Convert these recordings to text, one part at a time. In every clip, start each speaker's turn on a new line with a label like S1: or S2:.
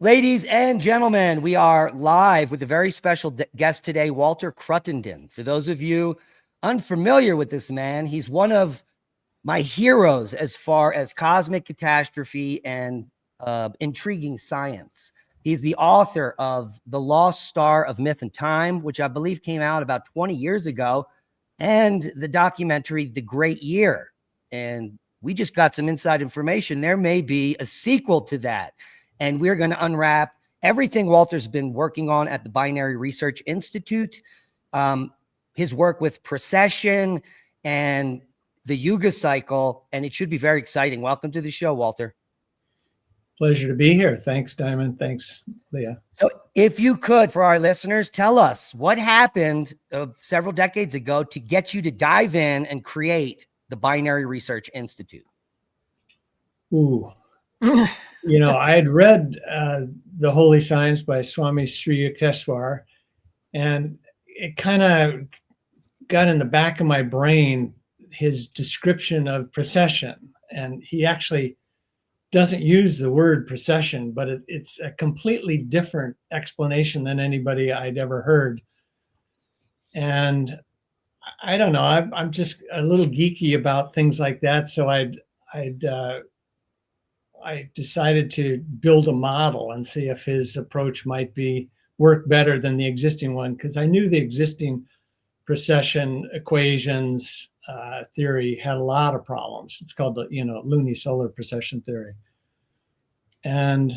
S1: Ladies and gentlemen, we are live with a very special guest today, Walter Cruttenden. For those of you unfamiliar with this man, he's one of my heroes as far as cosmic catastrophe and intriguing science. He's the author of The Lost Star of Myth and Time, which I believe came out about 20 years ago, and the documentary The Great Year. And we just got some inside information. There may be a sequel to that. And we're going to unwrap everything Walter's been working on at the Binary Research Institute, his work with Precession and the Yuga cycle, and it should be very exciting. Welcome to the show, Walter.
S2: Pleasure to be here. Thanks, Diamond. Thanks, Leah.
S1: So if you could, for our listeners, tell us what happened several decades ago to get you to dive in and create the Binary Research Institute.
S2: Ooh. I had read The Holy Science by Swami Sri Yukteswar, and it kind of got in the back of my brain his description of precession. And he actually doesn't use the word precession, but it's a completely different explanation than anybody I'd ever heard. And I don't know, I'm just a little geeky about things like that. So I decided to build a model and see if his approach might work better than the existing one, because I knew the existing precession equations theory had a lot of problems. It's called the lunisolar precession theory. And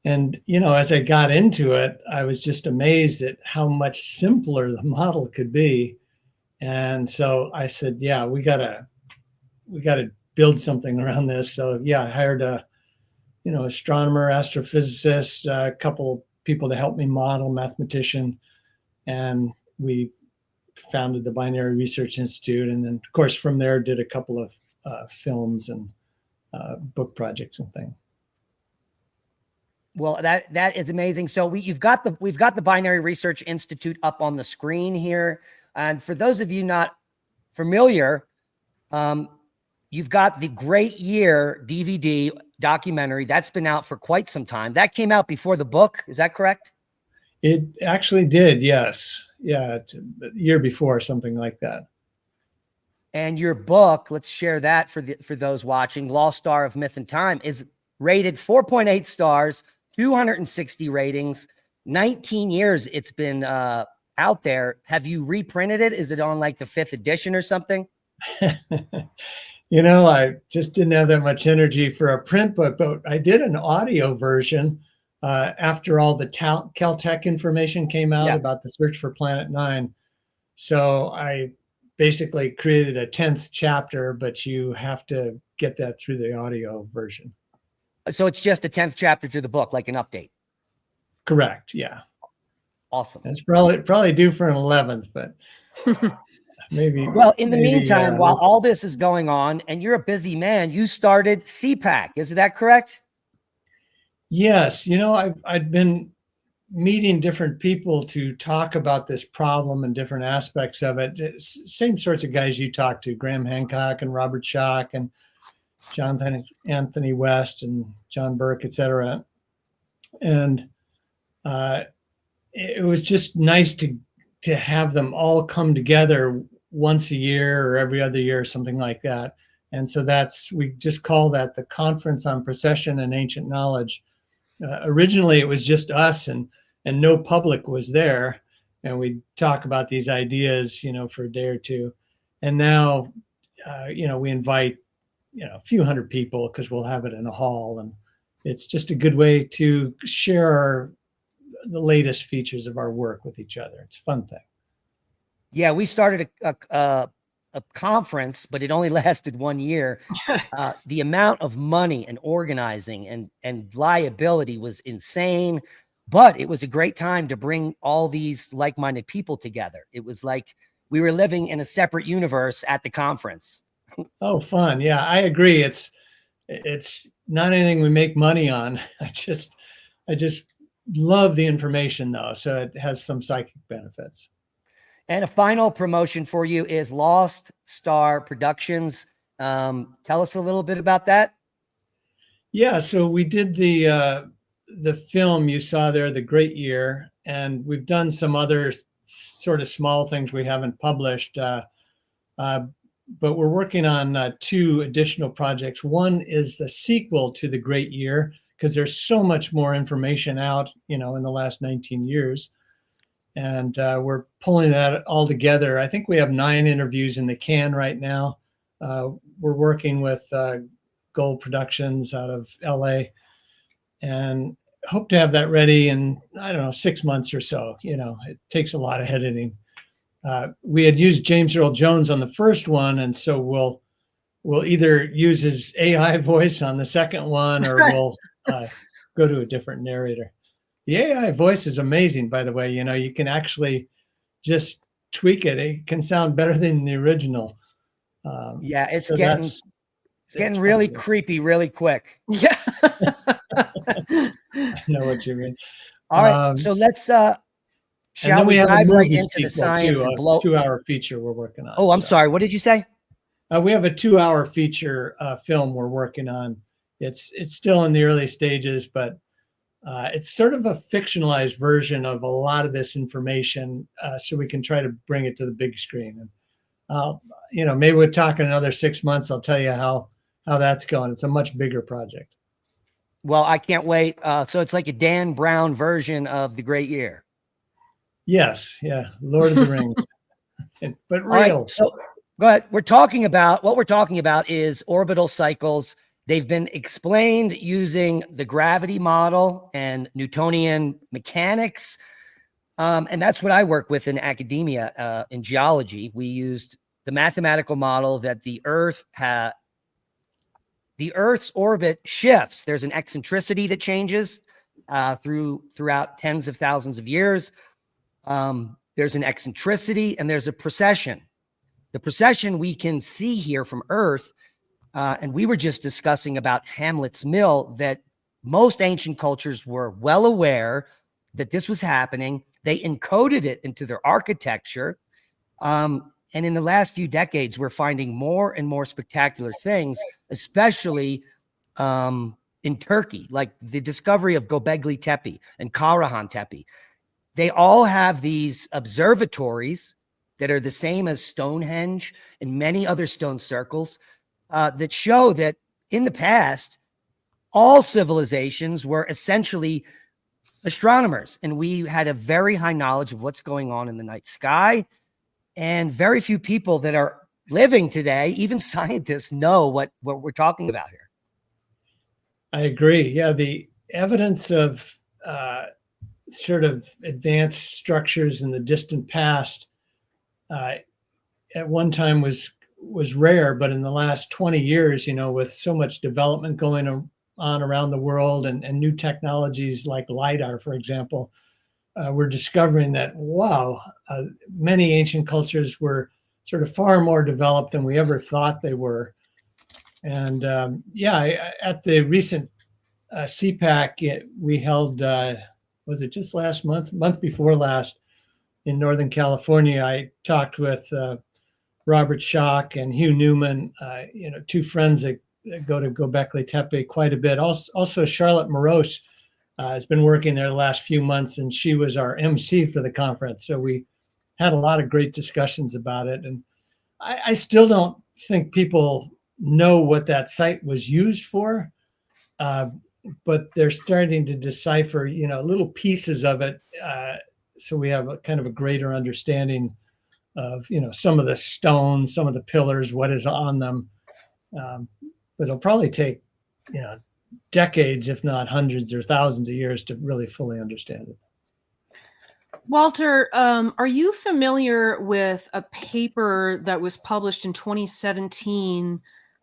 S2: as I got into it, I was just amazed at how much simpler the model could be. And so I said, yeah, we gotta build something around this. So yeah, I hired a astronomer, astrophysicist, a couple people to help me model, mathematician, and we founded the Binary Research Institute. And then of course from there did a couple of films and book projects and things.
S1: Well, that is amazing. So we've got the Binary Research Institute up on the screen here. And for those of you not familiar, you've got the Great Year DVD documentary that's been out for quite some time. That came out before the book. Is that correct?
S2: It actually did. Yes. Yeah. A year before, something like that.
S1: And your book, let's share that for those watching, Lost Star of Myth and Time, is rated 4.8 stars, 260 ratings, 19 years it's been out there. Have you reprinted it? Is it on like the 5th edition or something?
S2: I just didn't have that much energy for a print book, but I did an audio version after all the Caltech information came out about the search for Planet 9. So I basically created a 10th chapter, but you have to get that through the audio version.
S1: So it's just a 10th chapter to the book, like an update.
S2: Correct. Yeah.
S1: Awesome.
S2: It's probably due for an 11th, but maybe.
S1: Well, in the meantime, while all this is going on and you're a busy man, you started CPAC. Is that correct?
S2: Yes. I've been meeting different people to talk about this problem and different aspects of it. Same sorts of guys you talk to, Graham Hancock and Robert Schock and Jonathan Anthony West and John Burke, et cetera. And it was just nice to have them all come together once a year or every other year or something like that. And so we just call that the Conference on Precession and Ancient Knowledge. Originally, it was just us and no public was there. And we'd talk about these ideas, for a day or two. And now, we invite, a few hundred people because we'll have it in a hall. And it's just a good way to share the latest features of our work with each other. It's a fun thing.
S1: Yeah, we started a conference, but it only lasted 1 year. The amount of money and organizing and liability was insane, but it was a great time to bring all these like-minded people together. It was like we were living in a separate universe at the conference.
S2: Oh, fun. Yeah, I agree. It's not anything we make money on. I just love the information though. So it has some psychic benefits.
S1: And a final promotion for you is Lost Star Productions. Tell us a little bit about that.
S2: Yeah, so we did the the film you saw there, The Great Year, and we've done some other sort of small things we haven't published. But we're working on 2 additional projects. One is the sequel to The Great Year, because there's so much more information out, in the last 19 years. And we're pulling that all together. I think we have 9 interviews in the can right now. We're working with Gold Productions out of LA, and hope to have that ready in, 6 months or so. It takes a lot of editing. We had used James Earl Jones on the first one, and so we'll either use his AI voice on the second one, or we'll go to a different narrator. The AI voice is amazing, by the way. You can actually just tweak it. It can sound better than the original.
S1: Yeah, it's
S2: so
S1: getting really creepy really quick.
S3: Yeah.
S2: I know what you mean.
S1: All right, so let's shall we dive right into the science
S2: too,
S1: and blow?
S2: 2-hour feature we're working on.
S1: Oh, I'm sorry. What did you say?
S2: We have a 2-hour feature film we're working on. It's still in the early stages, but it's sort of a fictionalized version of a lot of this information, so we can try to bring it to the big screen. And maybe we'll talk in another 6 months. I'll tell you how that's going. It's a much bigger project.
S1: Well, I can't wait. So it's like a Dan Brown version of The Great Year.
S2: Yes, yeah, Lord of the Rings, but real.
S1: Right, so go ahead. What we're talking about is orbital cycles. They've been explained using the gravity model and Newtonian mechanics. And that's what I work with in academia. In geology, we used the mathematical model that the Earth's orbit shifts. There's an eccentricity that changes throughout tens of thousands of years. There's an eccentricity and there's a precession. The precession we can see here from Earth. And we were just discussing about Hamlet's Mill, that most ancient cultures were well aware that this was happening. They encoded it into their architecture. And in the last few decades, we're finding more and more spectacular things, especially in Turkey, like the discovery of Göbekli Tepe and Karahan Tepe. They all have these observatories that are the same as Stonehenge and many other stone circles that show that in the past, all civilizations were essentially astronomers, and we had a very high knowledge of what's going on in the night sky. And very few people that are living today, even scientists, know what we're talking about here.
S2: I agree. Yeah, the evidence of sort of advanced structures in the distant past at one time was rare, but in the last 20 years, with so much development going on around the world and new technologies like LiDAR, for example, we're discovering that, wow, many ancient cultures were sort of far more developed than we ever thought they were. And at the recent CPAC, we held, was it just last month before last, in Northern California, I talked with Robert Schock and Hugh Newman, 2 friends that go to Göbekli Tepe quite a bit. Also Charlotte Morosh has been working there the last few months, and she was our MC for the conference. So we had a lot of great discussions about it. And I still don't think people know what that site was used for, but they're starting to decipher, little pieces of it. So we have a kind of a greater understanding of, some of the stones, some of the pillars, what is on them. But it'll probably take, decades, if not hundreds or thousands of years to really fully understand it.
S3: Walter, are you familiar with a paper that was published in 2017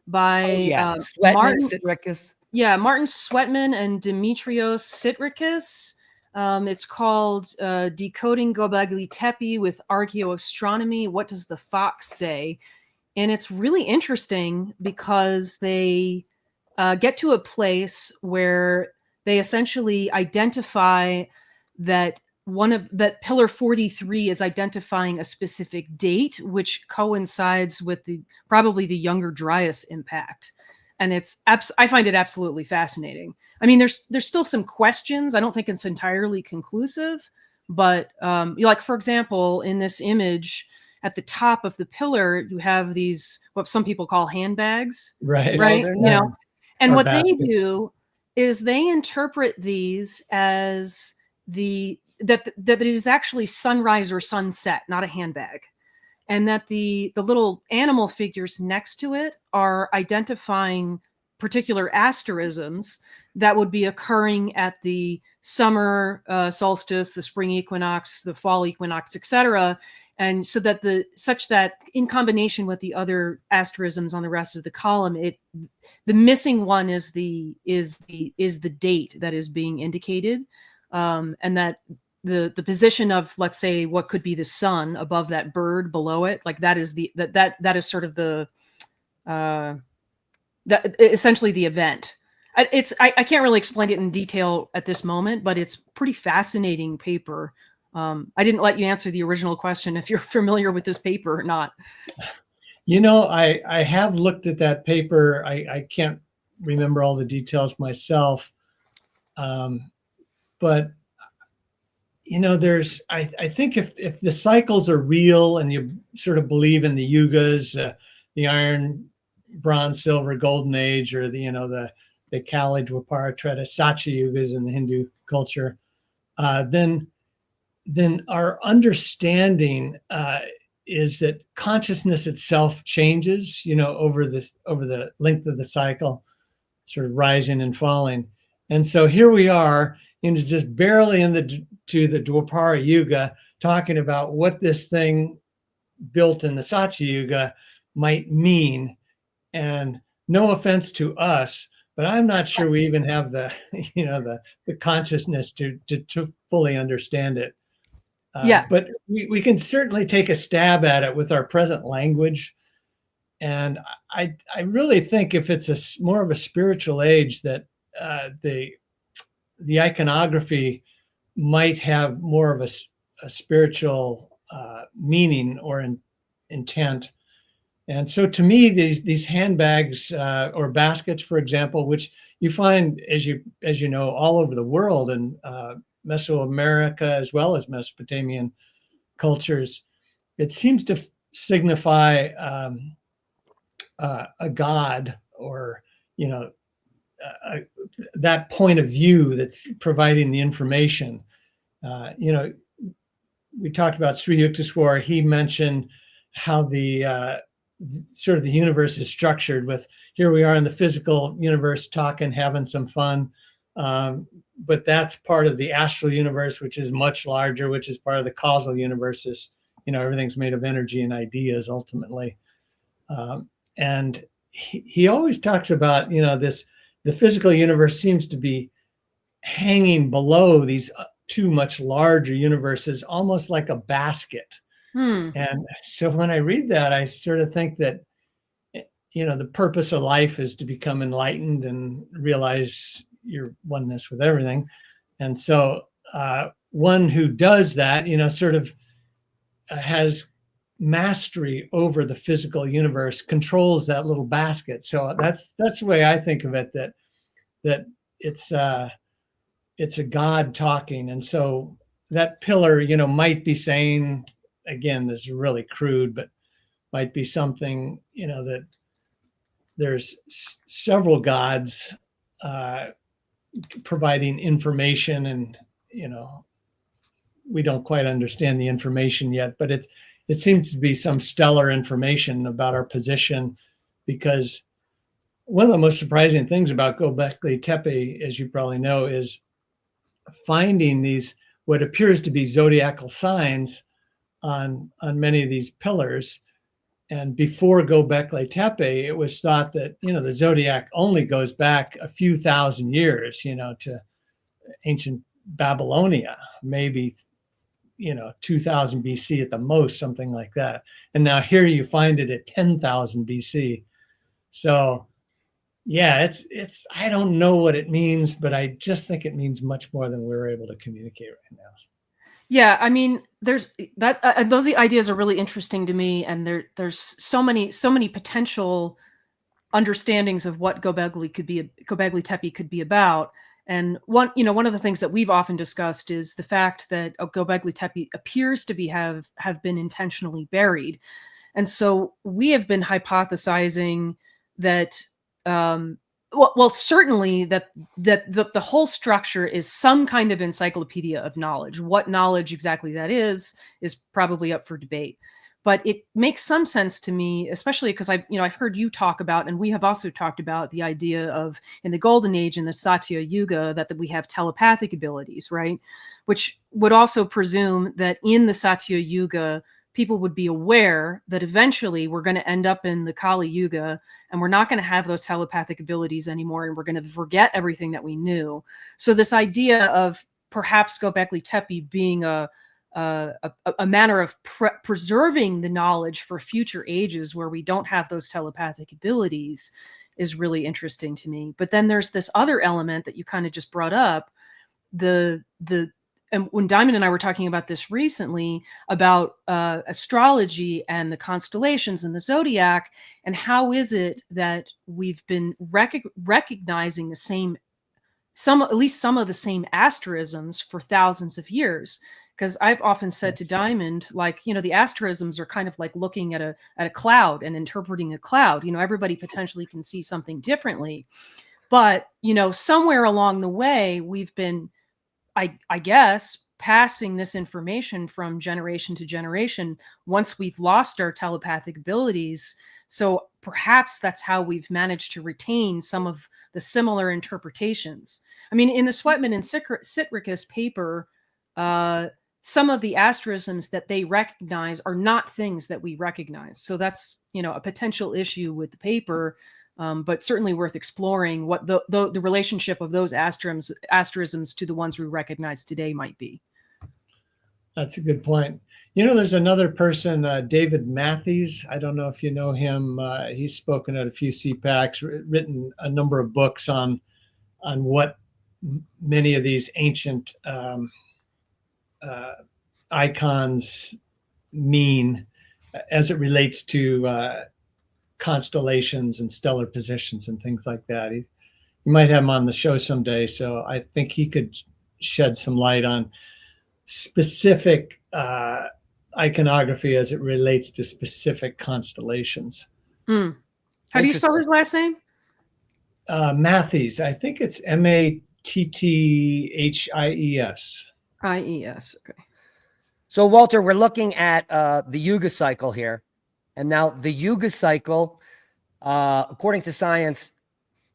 S3: by
S1: Martin Sitrakis?
S3: Yeah, Martin Sweatman and Dimitrios Sitrakis. It's called Decoding Göbekli Tepe with Archaeoastronomy. What does the fox say? And it's really interesting because they get to a place where they essentially identify that that pillar 43 is identifying a specific date, which coincides with probably the Younger Dryas impact. and I find it absolutely fascinating. I mean, there's still some questions. I don't think it's entirely conclusive, but like, for example, in this image at the top of the pillar, you have these, what some people call handbags,
S2: Right.
S3: right?
S1: they're
S3: You know, and
S2: Or
S3: what
S2: baskets.
S3: they do is they interpret these as that it is actually sunrise or sunset, not a handbag. And that the little animal figures next to it are identifying particular asterisms that would be occurring at the summer solstice, the spring equinox, the fall equinox, etc. And so that such that in combination with the other asterisms on the rest of the column, the missing one is the date that is being indicated, and that the position of, let's say, what could be the sun above that bird below it, like that is that is sort of the that essentially the event. I can't really explain it in detail at this moment, but it's pretty fascinating paper. I didn't let you answer the original question if you're familiar with this paper or not.
S2: You know, I have looked at that paper. I can't remember all the details myself, but you know, I think if the cycles are real and you sort of believe in the yugas, the iron, bronze, silver, golden age, or the Kali, Dwapara, Treta, Satya yugas in the Hindu culture, then our understanding is that consciousness itself changes, over the length of the cycle, sort of rising and falling. And so here we are, just barely to the Dwapara Yuga, talking about what this thing built in the Satya Yuga might mean. And no offense to us, but I'm not sure we even have the the consciousness to fully understand it.
S3: Yeah.
S2: But we can certainly take a stab at it with our present language. And I really think if it's more of a spiritual age, that the iconography might have more of a spiritual meaning or intent. And so to me, these handbags or baskets, for example, which you find, as you know, all over the world, in Mesoamerica as well as Mesopotamian cultures, it seems to signify a god, or that point of view that's providing the information. We talked about Sri Yukteswar. He mentioned how the sort of the universe is structured, with here we are in the physical universe talking, having some fun. But that's part of the astral universe, which is much larger, which is part of the causal universe. Everything's made of energy and ideas ultimately. And he always talks about, the physical universe seems to be hanging below these two much larger universes, almost like a basket. And so when I read that, I sort of think that, the purpose of life is to become enlightened and realize your oneness with everything. And so one who does that, sort of has mastery over the physical universe, controls that little basket. So that's the way I think of it, that it's a god talking. And so that pillar, might be saying, again, this is really crude, but might be something, that there's several gods providing information, and we don't quite understand the information yet, but it seems to be some stellar information about our position. Because one of the most surprising things about Göbekli Tepe, as you probably know, is finding these what appears to be zodiacal signs on many of these pillars. And before Göbekli Tepe, it was thought that the zodiac only goes back a few thousand years, to ancient Babylonia, maybe 2000 BC at the most, something like that. And now here you find it at 10,000 BC. So yeah, it's I don't know what it means, but I just think it means much more than we're able to communicate right now.
S3: Yeah, I mean, there's that. Those ideas are really interesting to me, and there's so many potential understandings of what Göbekli Tepe could be about. And one of the things that we've often discussed is the fact that Göbekli Tepe appears to have been intentionally buried. And so we have been hypothesizing that, certainly that the whole structure is some kind of encyclopedia of knowledge. What knowledge exactly that is probably up for debate. But it makes some sense to me, especially because I've heard you talk about, and we have also talked about the idea of in the Golden Age, in the Satya Yuga, that we have telepathic abilities, right? Which would also presume that in the Satya Yuga, people would be aware that eventually we're going to end up in the Kali Yuga and we're not going to have those telepathic abilities anymore, and we're going to forget everything that we knew. So this idea of perhaps Göbekli Tepe being a manner of preserving the knowledge for future ages where we don't have those telepathic abilities is really interesting to me. But then there's this other element that you kind of just brought up, and when Diamond and I were talking about this recently about astrology and the constellations and the zodiac, and how is it that we've been recognizing at least some of the same asterisms for thousands of years. Because I've often said to Diamond, the asterisms are kind of like looking at a cloud and interpreting a cloud. Everybody potentially can see something differently, but somewhere along the way we've been, I guess, passing this information from generation to generation once we've lost our telepathic abilities. So perhaps that's how we've managed to retain some of the similar interpretations. I mean, in the Sweatman and Sitricus paper, some of the asterisms that they recognize are not things that we recognize. So that's, a potential issue with the paper, but certainly worth exploring what the relationship of those asterisms to the ones we recognize today might be.
S2: That's a good point. There's another person, David Matthews. I don't know if you know him. He's spoken at a few CPACs, written a number of books on what many of these ancient icons mean as it relates to constellations and stellar positions and things like that. You might have him on the show someday, so I think he could shed some light on specific iconography as it relates to specific constellations.
S3: How do you spell his last name?
S2: Matthews. I think it's Matthhies.
S3: IES. Okay.
S1: So, Walter, we're looking at the Yuga cycle here. And now the Yuga cycle, according to science,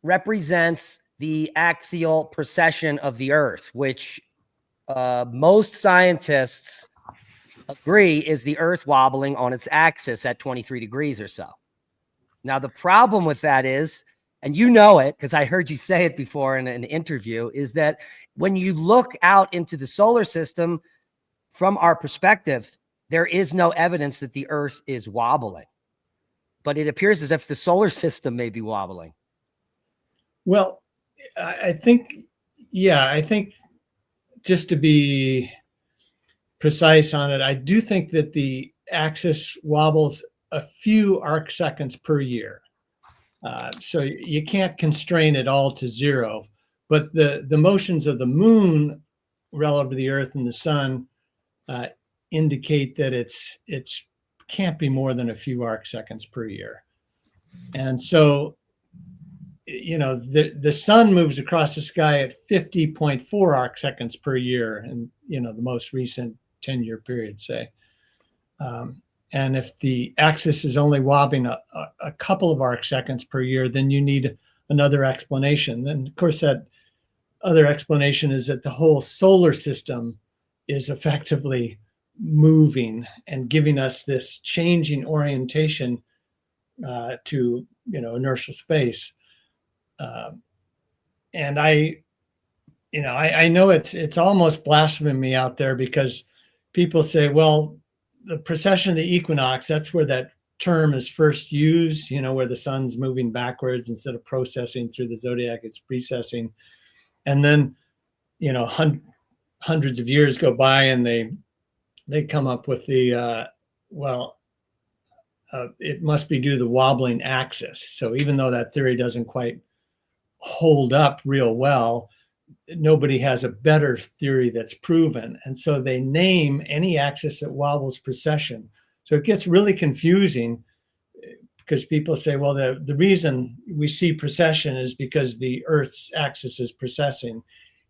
S1: represents the axial precession of the Earth, which most scientists agree is the Earth wobbling on its axis at 23 degrees or so. Now, the problem with that is, and you know it because I heard you say it before in an interview, is that when you look out into the solar system, from our perspective, there is no evidence that the Earth is wobbling, but it appears as if the solar system may be wobbling.
S2: Well, I think just to be precise on it, I do think that the axis wobbles a few arc seconds per year. So you can't constrain it all to zero, but the motions of the moon relative to the Earth and the sun indicate that it's can't be more than a few arc seconds per year. And so, the sun moves across the sky at 50.4 arc seconds per year, and the most recent 10-year period, say. And if the axis is only wobbling a couple of arc seconds per year, then you need another explanation. Then, of course, that other explanation is that the whole solar system is effectively moving and giving us this changing orientation to inertial space. And I know it's almost blasphemy out there, because people say, well, the precession of the equinox, that's where that term is first used, where the sun's moving backwards instead of processing through the zodiac, it's precessing. And then, hundreds of years go by and they come up with the, it must be due to the wobbling axis. So even though that theory doesn't quite hold up real well, nobody has a better theory that's proven. And so they name any axis that wobbles precession. So it gets really confusing because people say, well, the reason we see precession is because the Earth's axis is precessing.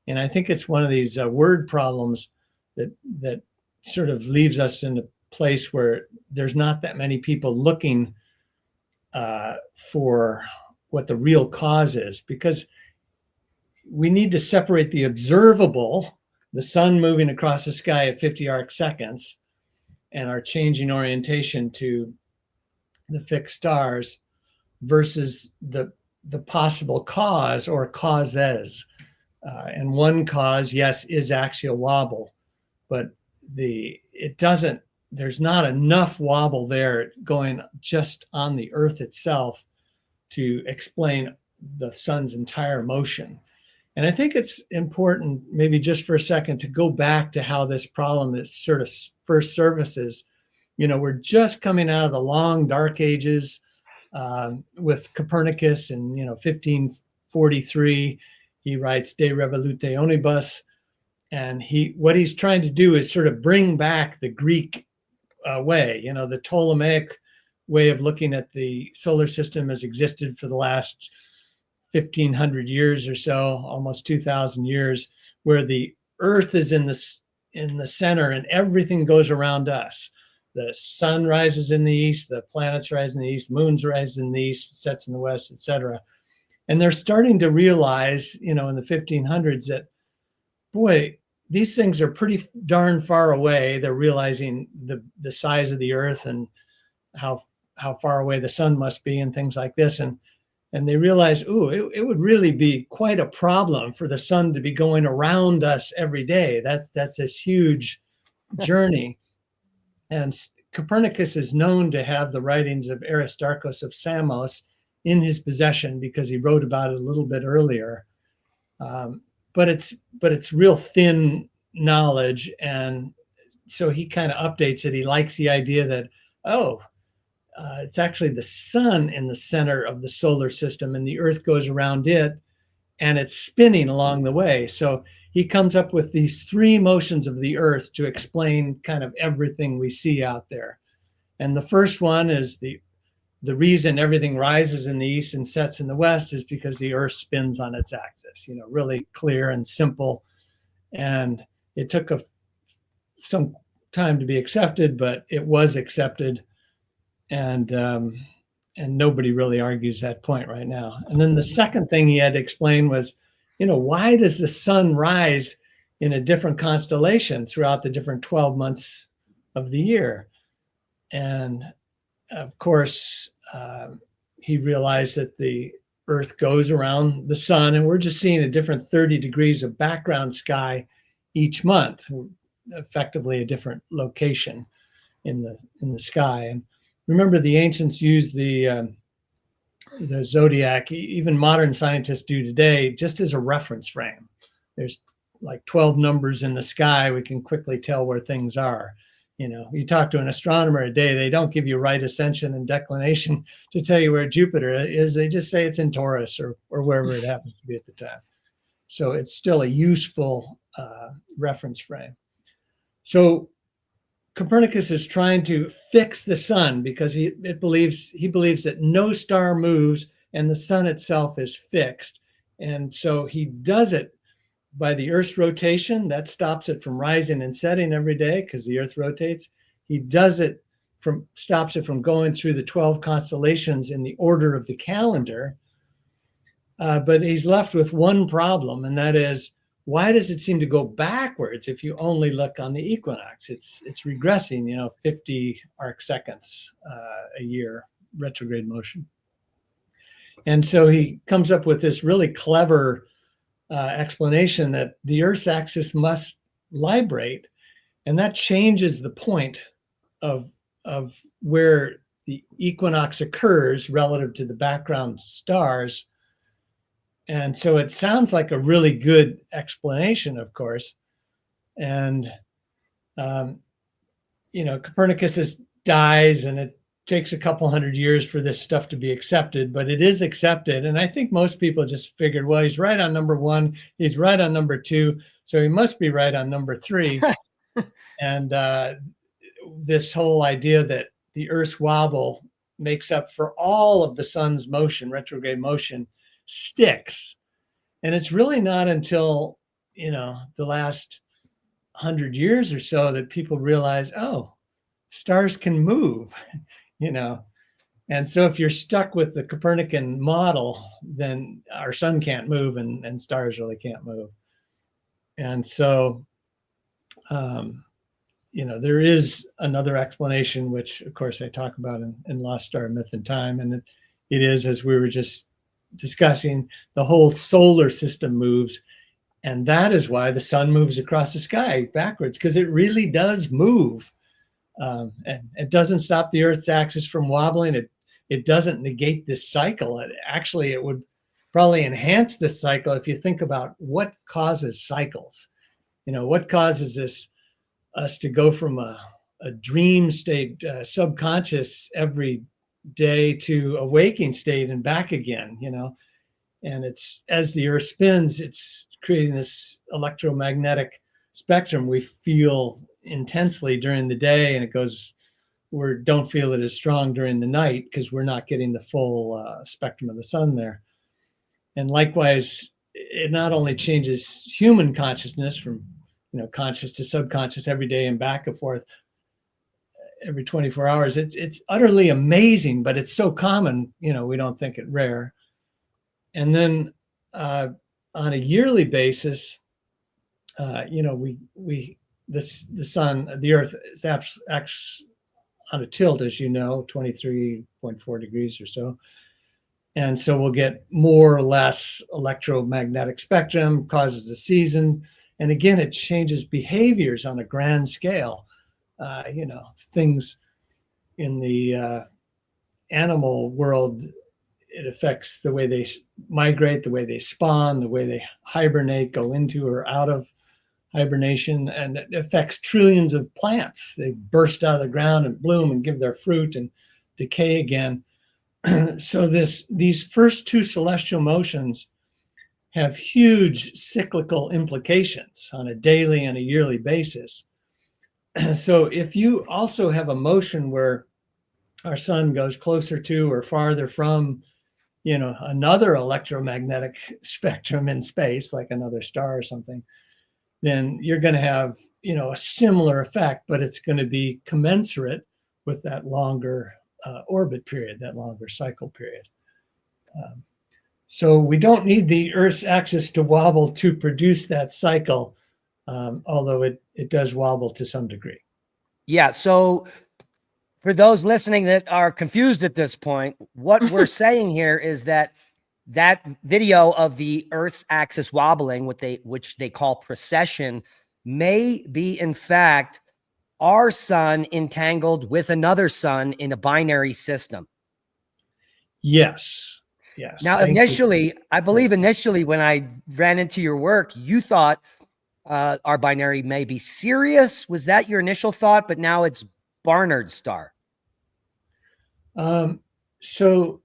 S2: And I think it's one of these word problems that sort of leaves us in a place where there's not that many people looking for what the real cause is, because we need to separate the observable, the sun moving across the sky at 50 arc seconds, and our changing orientation to the fixed stars, versus the possible cause or causes. And one cause, yes, is axial wobble, but there's not enough wobble there going just on the Earth itself to explain the sun's entire motion. And I think it's important, maybe just for a second, to go back to how this problem is sort of first surfaces. We're just coming out of the long dark ages with Copernicus in 1543. He writes De Revolute Onibus, and what he's trying to do is sort of bring back the Greek way. The Ptolemaic way of looking at the solar system has existed for the last 1,500 years or so, almost 2,000 years, where the Earth is in the center and everything goes around us. The sun rises in the east, the planets rise in the east, moons rise in the east, sets in the west, etc. And they're starting to realize, in the 1500s, that, boy, these things are pretty darn far away. They're realizing the size of the Earth and how far away the sun must be and things like this. And they realize, it would really be quite a problem for the sun to be going around us every day. That's this huge journey. And Copernicus is known to have the writings of Aristarchus of Samos in his possession because he wrote about it a little bit earlier. But it's real thin knowledge. And so he kind of updates it. He likes the idea that, it's actually the sun in the center of the solar system and the Earth goes around it and it's spinning along the way. So he comes up with these three motions of the Earth to explain kind of everything we see out there. And the first one is the reason everything rises in the east and sets in the west is because the Earth spins on its axis. Really clear and simple. And it took some time to be accepted, but it was accepted. And nobody really argues that point right now. And then the second thing he had to explain was, why does the sun rise in a different constellation throughout the different 12 months of the year? And of course, he realized that the Earth goes around the sun and we're just seeing a different 30 degrees of background sky each month, effectively a different location in the sky. And remember, the ancients used the zodiac, even modern scientists do today, just as a reference frame. There's like 12 numbers in the sky. We can quickly tell where things are. You talk to an astronomer a day, they don't give you right ascension and declination to tell you where Jupiter is. They just say it's in Taurus or wherever it happens to be at the time. So it's still a useful reference frame. So Copernicus is trying to fix the sun because he believes that no star moves and the sun itself is fixed. And so he does it by the Earth's rotation. That stops it from rising and setting every day because the Earth rotates. He stops it from going through the 12 constellations in the order of the calendar. But he's left with one problem, and that is, why does it seem to go backwards if you only look on the equinox? It's regressing, 50 arc seconds a year, retrograde motion. And so he comes up with this really clever explanation that the Earth's axis must librate, and that changes the point of where the equinox occurs relative to the background stars. And so it sounds like a really good explanation, of course. And, Copernicus dies, and takes a couple hundred years for this stuff to be accepted, but it is accepted. And I think most people just figured, well, he's right on number one, he's right on number two, so he must be right on number three. And this whole idea that the Earth's wobble makes up for all of the sun's motion, retrograde motion, sticks. And it's really not until, the last 100 years or so that people realize, oh, stars can move, And so if you're stuck with the Copernican model, then our sun can't move and stars really can't move. And so, there is another explanation, which of course I talk about in Lost Star Myth and Time. And it is, as we were just discussing, the whole solar system moves. And that is why the sun moves across the sky backwards, because it really does move. And it doesn't stop the Earth's axis from wobbling. It doesn't negate this cycle. It would probably enhance this cycle if you think about what causes cycles. What causes us to go from a dream state, subconscious every day, to a waking state and back again, And it's, as the Earth spins, it's creating this electromagnetic spectrum we feel intensely during the day, and we don't feel it as strong during the night because we're not getting the full spectrum of the sun there. And likewise, it not only changes human consciousness from conscious to subconscious every day and back and forth every 24 hours. It's utterly amazing, but it's so common, we don't think it rare. And then on a yearly basis, the sun, the Earth is actually on a tilt, as 23.4 degrees or so. And so we'll get more or less electromagnetic spectrum, causes a season. And again, it changes behaviors on a grand scale. Things in the animal world, it affects the way they migrate, the way they spawn, the way they hibernate, go into or out of hibernation, and it affects trillions of plants. They burst out of the ground and bloom and give their fruit and decay again. So these first two celestial motions have huge cyclical implications on a daily and a yearly basis. So if you also have a motion where our sun goes closer to or farther from, another electromagnetic spectrum in space, like another star or something, then you're going to have, a similar effect, but it's going to be commensurate with that longer orbit period, that longer cycle period. So we don't need the Earth's axis to wobble to produce that cycle, although it does wobble to some degree.
S1: Yeah. So for those listening that are confused at this point, what we're saying here is that video of the Earth's axis wobbling, which they call precession, may be in fact our sun entangled with another sun in a binary system.
S2: Yes.
S1: Now, I believe initially when I ran into your work, you thought our binary may be Sirius. Was that your initial thought? But now it's Barnard star.
S2: So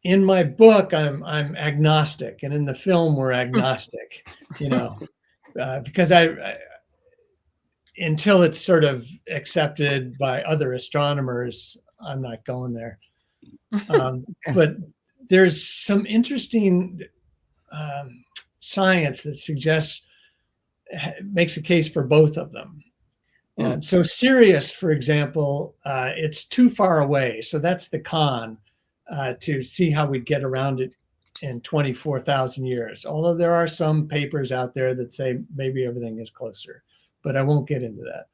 S2: in my book, I'm agnostic, and in the film, we're agnostic. Because I until it's sort of accepted by other astronomers, I'm not going there. But there's some interesting science that makes a case for both of them. So Sirius, for example, it's too far away. So that's the con to see how we'd get around it in 24,000 years. Although there are some papers out there that say maybe everything is closer, but I won't get into that.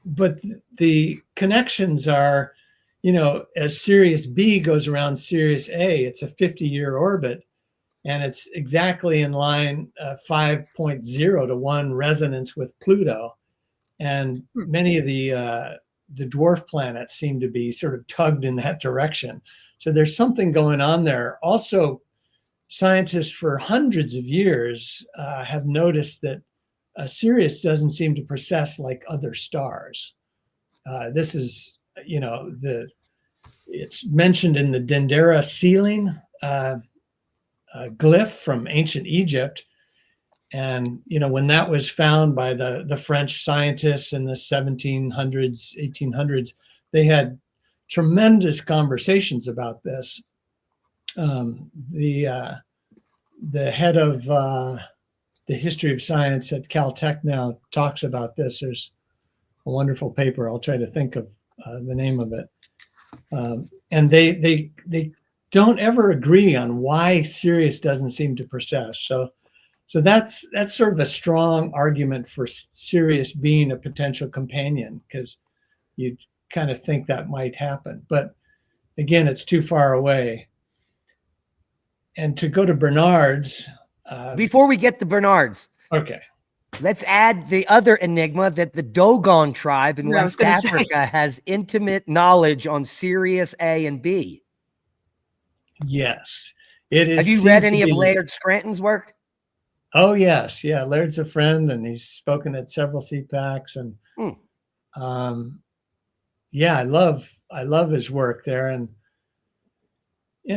S2: But the connections are, as Sirius B goes around Sirius A, it's a 50-year orbit, and it's exactly in line 5.0 to 1 resonance with Pluto. And many of the dwarf planets seem to be sort of tugged in that direction. So there's something going on there. Also, scientists for hundreds of years have noticed that Sirius doesn't seem to precess like other stars. This is it's mentioned in the Dendera ceiling glyph from ancient Egypt. And, when that was found by the French scientists in the 1700s, 1800s, they had tremendous conversations about this. The head of the history of science at Caltech now talks about this. There's a wonderful paper. I'll try to think of the name of it. And they don't ever agree on why Sirius doesn't seem to precess. So that's sort of a strong argument for Sirius being a potential companion, because you kind of think that might happen. But again, it's too far away. And to go to Barnard's.
S1: Before we get to Barnard's.
S2: Okay.
S1: Let's add the other enigma that the Dogon tribe in West Africa has intimate knowledge on Sirius A and B.
S2: Yes. It is.
S1: Have you read any of Laird Scranton's work?
S2: Oh, yes. Yeah. Laird's a friend, and he's spoken at several CPACs. And yeah, I love his work there. And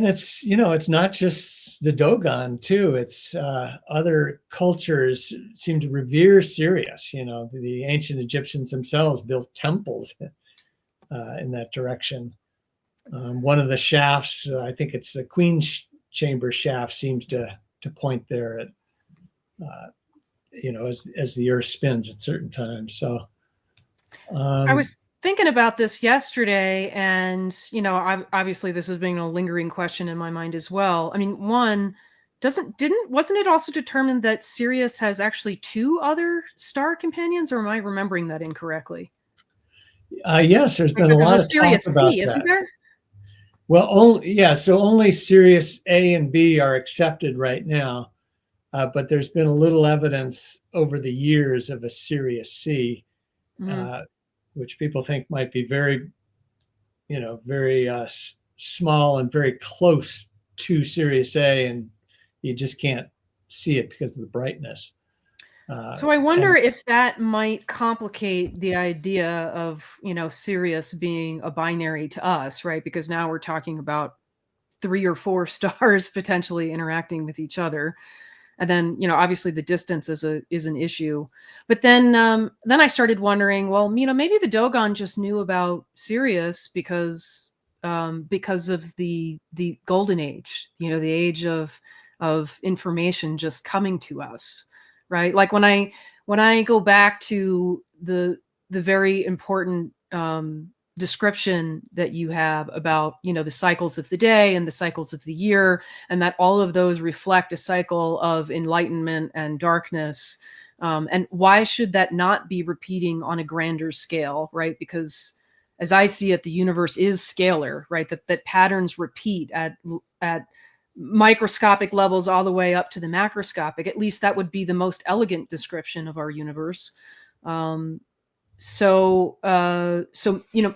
S2: it's, it's not just the Dogon too. It's other cultures seem to revere Sirius. The ancient Egyptians themselves built temples in that direction. One of the shafts, I think it's the Queen's Chamber shaft, seems to point there at, as the Earth spins at certain times. So
S3: I was thinking about this yesterday, and obviously this has been a lingering question in my mind as well. I mean, one, wasn't it also determined that Sirius has actually 2 other star companions, or am I remembering that incorrectly?
S2: Yes, there's been a lot of
S3: Sirius
S2: talk about
S3: C, isn't there?
S2: Well, so only Sirius A and B are accepted right now, but there's been a little evidence over the years of a Sirius C. Which people think might be very, very small and very close to Sirius A, and you just can't see it because of the brightness.
S3: So I wonder if that might complicate the idea of, Sirius being a binary to us, right? Because now we're talking about 3 or 4 stars potentially interacting with each other. And then, obviously the distance is an issue. But then I started wondering, well, maybe the Dogon just knew about Sirius because of the golden age, the age of information just coming to us, right? Like when I go back to the very important description that you have about the cycles of the day and the cycles of the year, and that all of those reflect a cycle of enlightenment and darkness, and why should that not be repeating on a grander scale, right? Because as I see it, the universe is scalar, right? That patterns repeat at microscopic levels all the way up to the macroscopic. At least that would be the most elegant description of our universe. So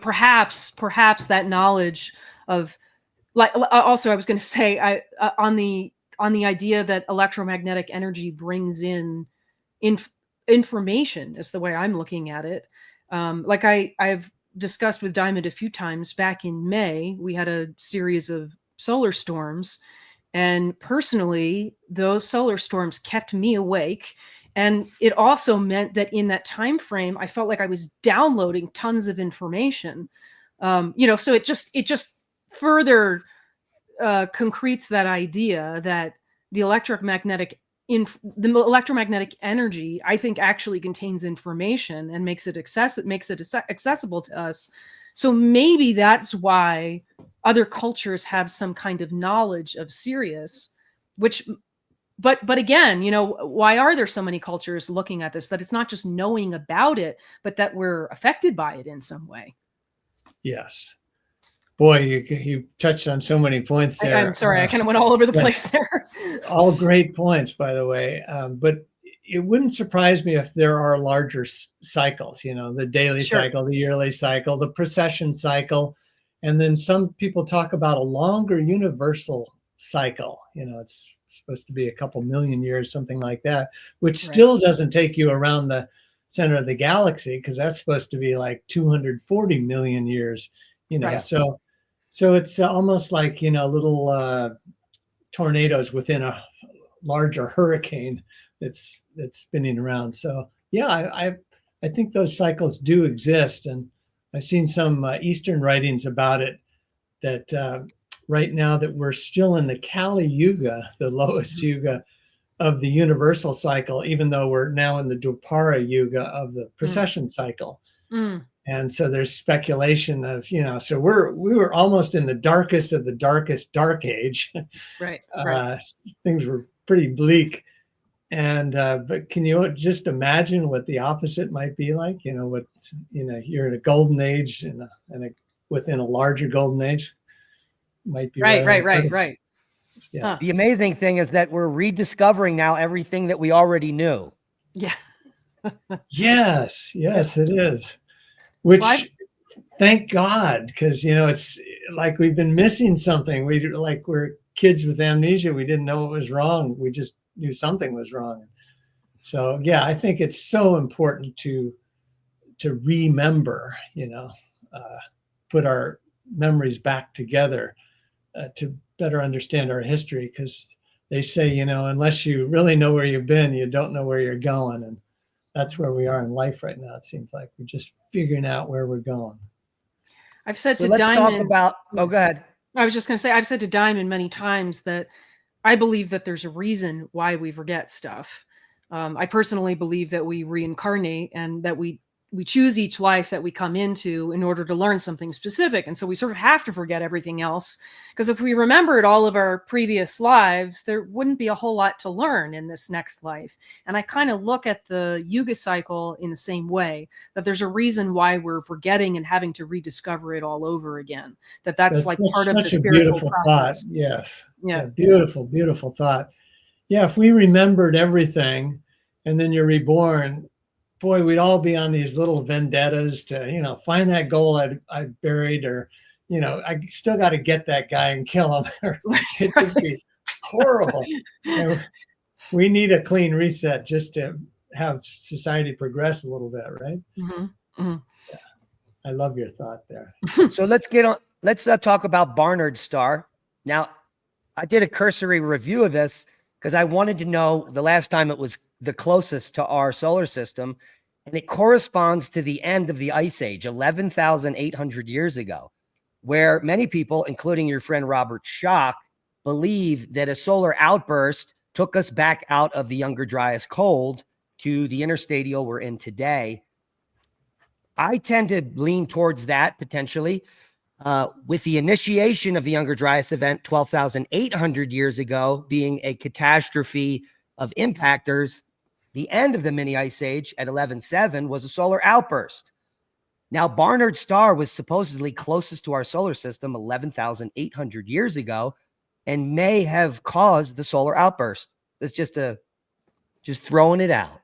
S3: perhaps that knowledge of, like, also I was going to say, on the idea that electromagnetic energy brings in information is the way I'm looking at it. Like I've discussed with Diamond a few times. Back in May, we had a series of solar storms, and personally, those solar storms kept me awake. And it also meant that in that time frame, I felt like I was downloading tons of information. So it just further concretes that idea that the electromagnetic energy, I think, actually contains information and makes it accessible to us. So maybe that's why other cultures have some kind of knowledge of Sirius, which. But again, why are there so many cultures looking at this? That it's not just knowing about it, but that we're affected by it in some way.
S2: Yes. Boy, you touched on so many points there.
S3: I'm sorry, I kind of went all over the place there.
S2: All great points, by the way. But it wouldn't surprise me if there are larger cycles, the daily cycle, the yearly cycle, the precession cycle. And then some people talk about a longer universal cycle. It's supposed to be a couple million years, something like that, which still doesn't take you around the center of the galaxy, because that's supposed to be like 240 million years,
S3: Right.
S2: So it's almost like, little tornadoes within a larger hurricane that's spinning around. So yeah, I think those cycles do exist, and I've seen some Eastern writings about it, that right now that we're still in the Kali Yuga, the lowest Yuga of the universal cycle, even though we're now in the Dwapara Yuga of the precession cycle. And so there's speculation of, so we were almost in the darkest of the darkest dark age.
S3: Right.
S2: Things were pretty bleak. And but can you just imagine what the opposite might be like? You're in a golden age and within a larger golden age. Might be
S3: Right.
S2: Yeah.
S3: Huh.
S1: The amazing thing is that we're rediscovering now everything that we already knew.
S3: Yeah.
S2: Yes, it is. Which, thank God, because it's like we've been missing something. We're kids with amnesia. We didn't know what was wrong. We just knew something was wrong. So yeah, I think it's so important to remember. Put our memories back together to better understand our history, because they say, unless you really know where you've been, you don't know where you're going. And that's where we are in life right now. It seems like we're just figuring out where we're going.
S3: I've said
S1: So
S3: to
S1: let's
S3: Diamond,
S1: talk about, oh, go ahead.
S3: I was just going to say, I've said to Diamond many times that I believe that there's a reason why we forget stuff. I personally believe that we reincarnate and that we choose each life that we come into in order to learn something specific. And so we sort of have to forget everything else, because if we remembered all of our previous lives, there wouldn't be a whole lot to learn in this next life. And I kind of look at the Yuga cycle in the same way, that there's a reason why we're forgetting and having to rediscover it all over again. That's like part of the spiritual process.
S2: Thought. Yes.
S3: Yeah.
S2: Beautiful, beautiful thought. Yeah. If we remembered everything and then you're reborn, boy, we'd all be on these little vendettas to, find that goal I buried, or, I still got to get that guy and kill him. It'd just be horrible. We need a clean reset just to have society progress a little bit, right? Yeah. I love your thought there.
S1: So let's talk about Barnard's star. Now, I did a cursory review of this because I wanted to know the last time it was the closest to our solar system, and it corresponds to the end of the Ice Age, 11,800 years ago, where many people, including your friend Robert Schoch, believe that a solar outburst took us back out of the Younger Dryas cold to the interstadial we're in today. I tend to lean towards that potentially. With the initiation of the Younger Dryas event 12,800 years ago being a catastrophe of impactors, the end of the mini ice age at 11.7 was a solar outburst. Now, Barnard's star was supposedly closest to our solar system 11,800 years ago and may have caused the solar outburst. That's just throwing it out.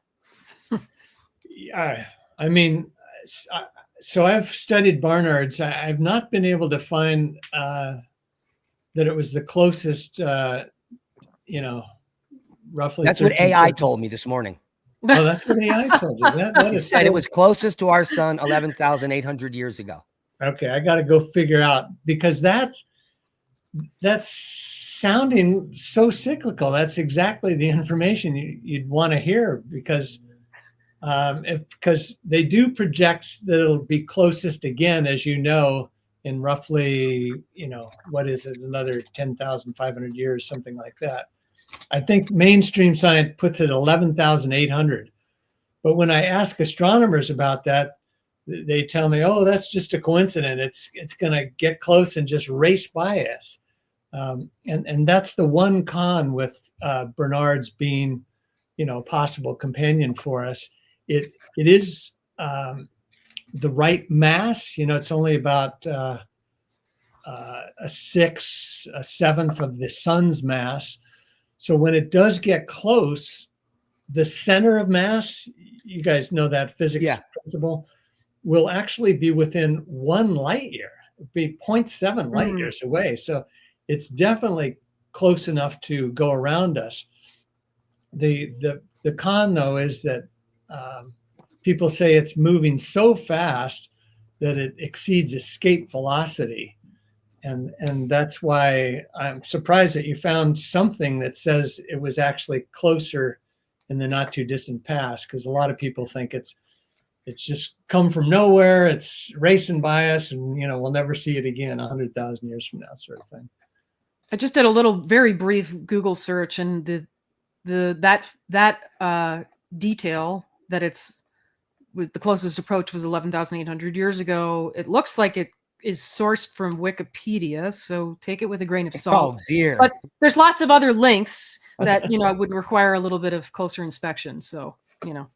S2: Yeah, I mean, so I've studied Barnard's. I've not been able to find that it was the closest, roughly.
S1: That's what AI told me this morning.
S2: Oh, that's what AI told you. That is
S1: said it was closest to our sun 11,800 years ago.
S2: Okay, I got to go figure out, because that's sounding so cyclical. That's exactly the information you'd want to hear, because they do project that it'll be closest again, as in roughly, what is it, another 10,500 years, something like that. I think mainstream science puts it 11,800. But when I ask astronomers about that, they tell me, oh, that's just a coincidence. It's going to get close and just race by us. And that's the one con with Barnard's being, a possible companion for us. It is the right mass. It's only about a seventh of the sun's mass. So when it does get close, the center of mass, you guys know that physics principle, will actually be within 1 light year, be 0.7 light years away. So it's definitely close enough to go around us. The con, though, is that people say it's moving so fast that it exceeds escape velocity. And that's why I'm surprised that you found something that says it was actually closer in the not too distant past, because a lot of people think it's just come from nowhere, it's racing by us, and we'll never see it again 100,000 years from now, sort of thing.
S3: I just did a little very brief Google search, and that detail that it's was the closest approach was 11,800 years ago. It looks like it is sourced from Wikipedia, so take it with a grain of salt.
S1: Oh dear.
S3: But there's lots of other links that would require a little bit of closer inspection. So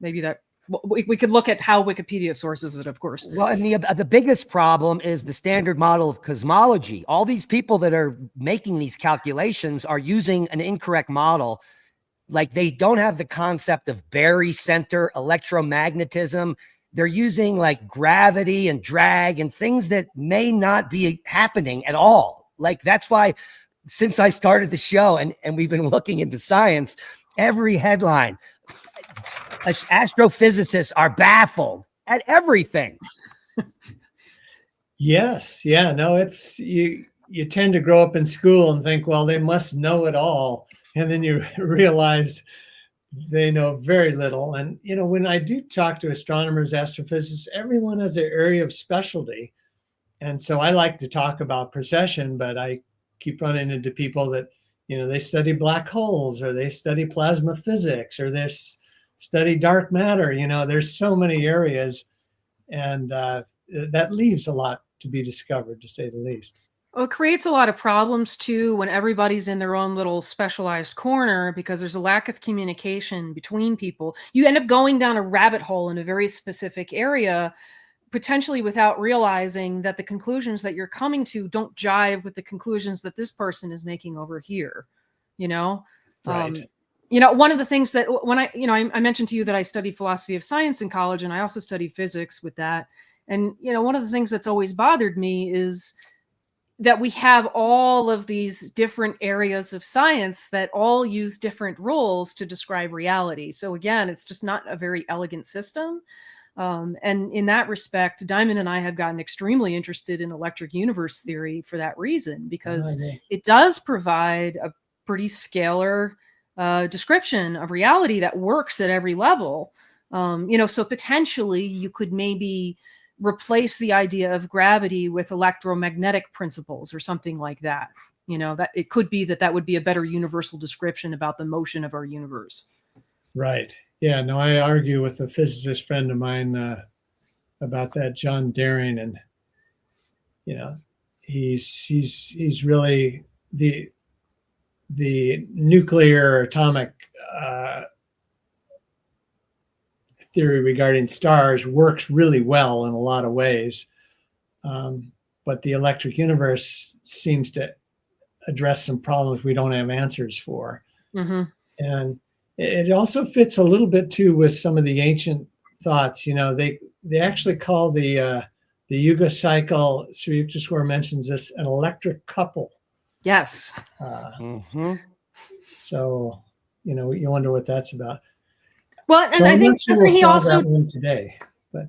S3: maybe that we could look at how Wikipedia sources it, of course.
S1: Well, and the biggest problem is the standard model of cosmology. All these people that are making these calculations are using an incorrect model. Like, they don't have the concept of barycenter electromagnetism. They're using like gravity and drag and things that may not be happening at all. Like, that's why, since I started the show and we've been looking into science, every headline, astrophysicists are baffled at everything.
S2: Yes. Yeah. No, it's you tend to grow up in school and think, well, they must know it all. And then you realize they know very little. And, when I do talk to astronomers, astrophysicists, everyone has their area of specialty. And so I like to talk about precession, but I keep running into people that, they study black holes, or they study plasma physics, or they study dark matter. There's so many areas, and that leaves a lot to be discovered, to say the least.
S3: Well, it creates a lot of problems too when everybody's in their own little specialized corner, because there's a lack of communication between people. You end up going down a rabbit hole in a very specific area, potentially without realizing that the conclusions that you're coming to don't jive with the conclusions that this person is making over here.
S2: Right.
S3: One of the things that when I mentioned to you that I studied philosophy of science in college, and I also studied physics with that. And, one of the things that's always bothered me is that we have all of these different areas of science that all use different rules to describe reality. So again, it's just not a very elegant system. And in that respect, Diamond and I have gotten extremely interested in electric universe theory for that reason, because it does provide a pretty scalar description of reality that works at every level. So potentially you could maybe replace the idea of gravity with electromagnetic principles or something like that. That it could be that would be a better universal description about the motion of our universe.
S2: Right. Yeah. No, I argue with a physicist friend of mine about that, John Daring, and he's really the nuclear atomic theory regarding stars works really well in a lot of ways. But the electric universe seems to address some problems we don't have answers for.
S3: Mm-hmm.
S2: And it also fits a little bit too with some of the ancient thoughts. They actually call the Yuga cycle, Sirius mentions this, an electric couple.
S3: Yes.
S2: So, you wonder what that's about.
S3: Well, and
S2: so
S3: I think
S2: doesn't he also today? But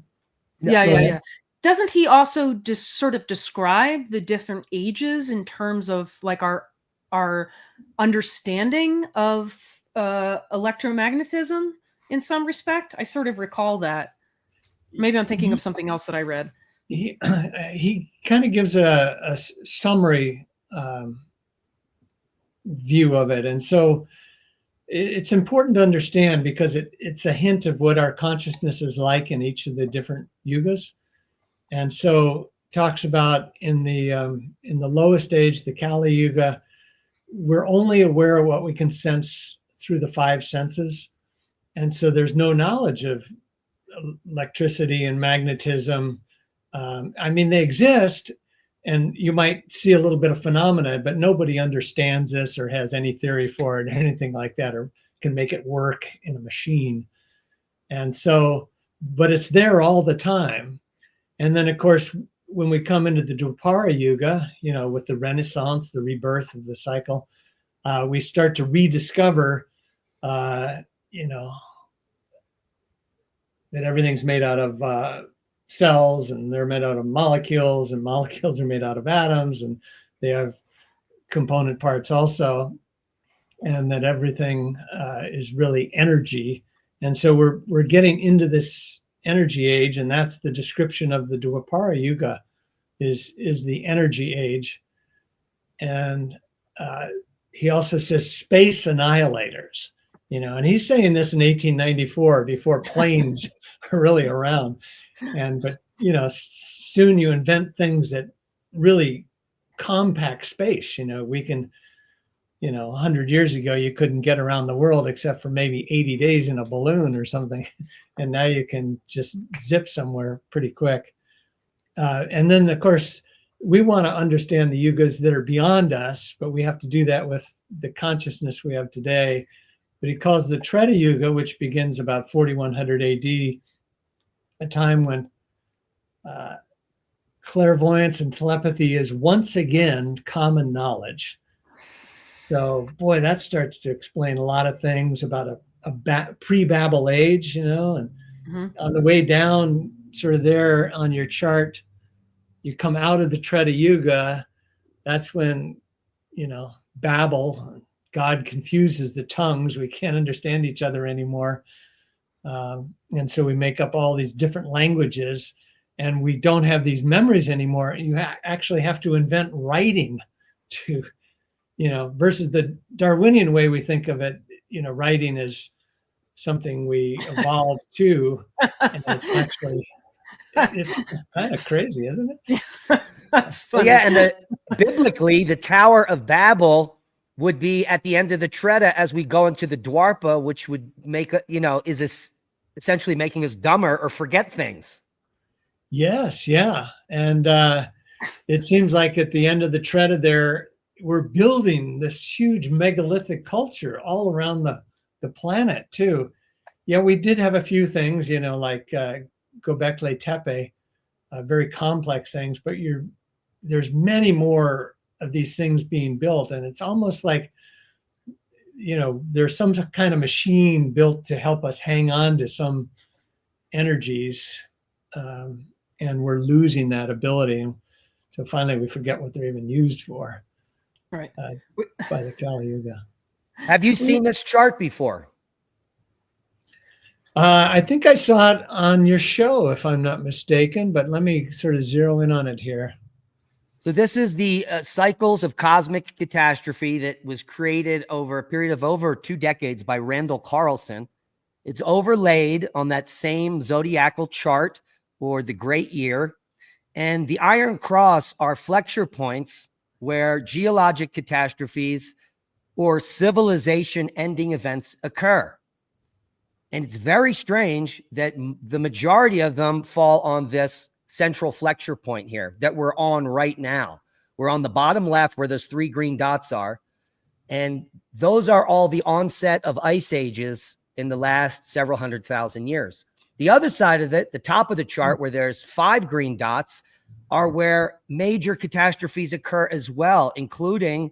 S3: yeah. Doesn't he also just sort of describe the different ages in terms of like our understanding of electromagnetism in some respect? I sort of recall that. Maybe I'm thinking of something else that I read.
S2: He kind of gives a summary view of it, and so it's important to understand, because it's a hint of what our consciousness is like in each of the different yugas. And so talks about in the lowest age, the Kali Yuga, we're only aware of what we can sense through the five senses. And so there's no knowledge of electricity and magnetism. They exist, and you might see a little bit of phenomena, but nobody understands this or has any theory for it or anything like that, or can make it work in a machine. And so, but it's there all the time. And then, of course, when we come into the Dwapara Yuga, with the Renaissance, the rebirth of the cycle, we start to rediscover, the that everything's made out of cells, and they're made out of molecules, and molecules are made out of atoms, and they have component parts also, and that everything is really energy. And so we're getting into this energy age, and that's the description of the Dwapara Yuga, is the energy age. And he also says space annihilators, and he's saying this in 1894 before planes are really around. But soon you invent things that really compact space. We can, 100 years ago, you couldn't get around the world except for maybe 80 days in a balloon or something. And now you can just zip somewhere pretty quick. And then, of course, we want to understand the yugas that are beyond us, but we have to do that with the consciousness we have today. But he calls the Treta Yuga, which begins about 4100 AD, a time when clairvoyance and telepathy is once again common knowledge. So, boy, that starts to explain a lot of things about a pre-Babel age, and on the way down, sort of there on your chart, you come out of the Treta Yuga. That's when, Babel, God confuses the tongues. We can't understand each other anymore. And so we make up all these different languages, and we don't have these memories anymore. You actually have to invent writing to, versus the Darwinian way we think of it, writing is something we evolved to, and it's kind of crazy, isn't it?
S3: That's funny.
S1: Yeah, and biblically, the Tower of Babel would be at the end of the Treta as we go into the Dwarpa, which would make is essentially making us dumber or forget things.
S2: Yes, yeah, and it seems like at the end of the Treta, there we're building this huge megalithic culture all around the planet too. Yeah, we did have a few things, like Göbekli Tepe, very complex things, but there's many more of these things being built, and it's almost like there's some kind of machine built to help us hang on to some energies, and we're losing that ability. So finally, we forget what they're even used for.
S3: Right.
S2: By the Kali Yuga.
S1: Have you seen this chart before?
S2: I think I saw it on your show, if I'm not mistaken, but let me sort of zero in on it here.
S1: So this is the cycles of cosmic catastrophe that was created over a period of over 2 decades by Randall Carlson. It's overlaid on that same zodiacal chart, or the Great Year. And the Iron Cross are flexure points where geologic catastrophes or civilization ending events occur. And it's very strange that the majority of them fall on this central flexure point here that we're on right now. We're on the bottom left where those 3 green dots are. And those are all the onset of ice ages in the last several 100,000 years. The other side of it, the top of the chart where there's 5 green dots, are where major catastrophes occur as well, including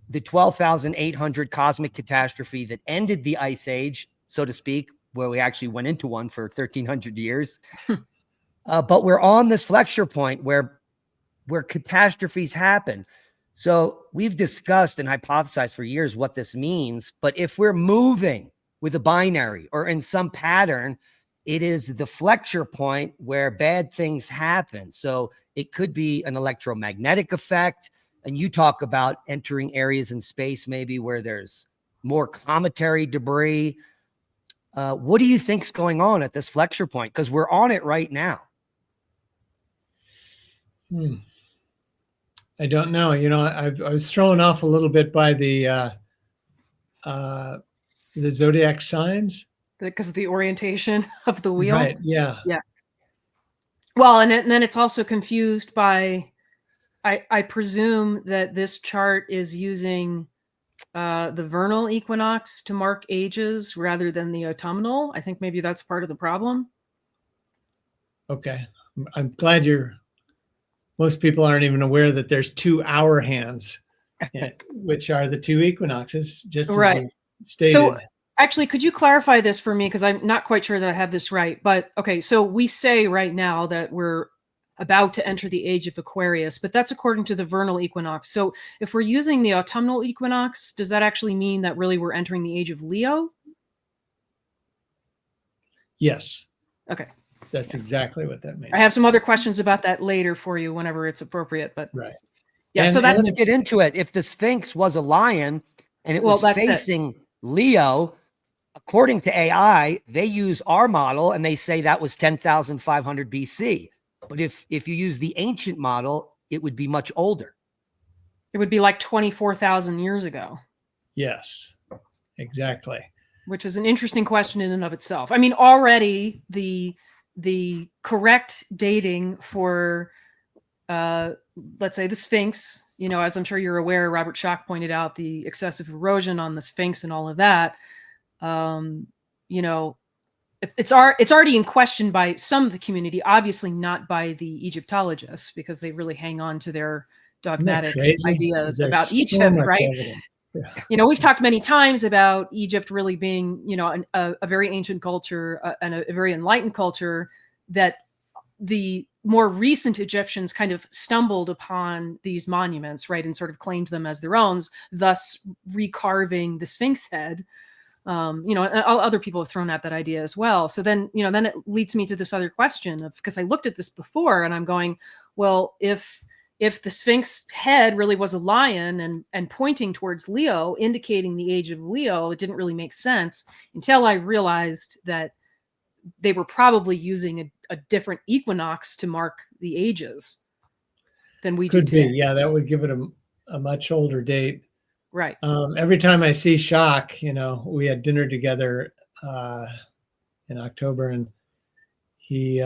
S1: the 12,800 cosmic catastrophe that ended the ice age, so to speak, where we actually went into one for 1,300 years. But we're on this flexure point where catastrophes happen. So we've discussed and hypothesized for years what this means. But if we're moving with a binary or in some pattern, it is the flexure point where bad things happen. So it could be an electromagnetic effect. And you talk about entering areas in space, maybe where there's more cometary debris. What do you think's going on at this flexure point? Because we're on it right now.
S2: I don't know. I was thrown off a little bit by the zodiac signs.
S3: Because of the orientation of the wheel.
S2: Right. Yeah.
S3: Yeah. Well, and then it's also confused by, I presume that this chart is using the vernal equinox to mark ages rather than the autumnal. I think maybe that's part of the problem.
S2: Okay. I'm glad most people aren't even aware that there's 2 hour hands, which are the 2 equinoxes, just as
S3: Right.
S2: you stated.
S3: So Actually, could you clarify this for me? Because I'm not quite sure that I have this right. But okay, so we say right now that we're about to enter the age of Aquarius, but that's according to the vernal equinox. So if we're using the autumnal equinox, does that actually mean that really we're entering the age of Leo?
S2: Yes.
S3: Okay.
S2: That's exactly what that means.
S3: I have some other questions about that later for you whenever it's appropriate, but
S2: right.
S3: Yeah,
S2: And-
S3: so that's
S1: Let's get into it. If the Sphinx was a lion and it
S3: Well,
S1: was
S3: that's it.
S1: facing Leo, according to AI, they use our model and they say that was 10,500 BC. But if you use the ancient model, it would be much older.
S3: it would be like 24,000 years ago,
S2: Yes, exactly.
S3: which is an interesting question in and of itself. I mean, already the correct dating for let's say the Sphinx, you know, as I'm sure you're aware, Robert Schoch pointed out the excessive erosion on the Sphinx and all of that. You know, it's already in question by some of the community, obviously not by the Egyptologists, because they really hang on to their dogmatic ideas
S2: There's
S3: about
S2: so
S3: Egypt,
S2: much
S3: right?
S2: evidence. Yeah.
S3: You know, we've talked many times about Egypt really being, you know, a very ancient culture and a very enlightened culture, that the more recent Egyptians kind of stumbled upon these monuments, right, and sort of claimed them as their own, thus recarving the Sphinx head. You know, and other people have thrown out that idea as well. So then, you know, then it leads me to this other question of, because I looked at this before and I'm going, well, if the Sphinx head really was a lion and pointing towards Leo, indicating the age of Leo, it didn't really make sense until I realized that they were probably using a different equinox to mark the ages than we
S2: Could
S3: do today.
S2: be. Yeah, that would give it a much older date.
S3: Right.
S2: Every time I see Schoch, you know, we had dinner together in October, and he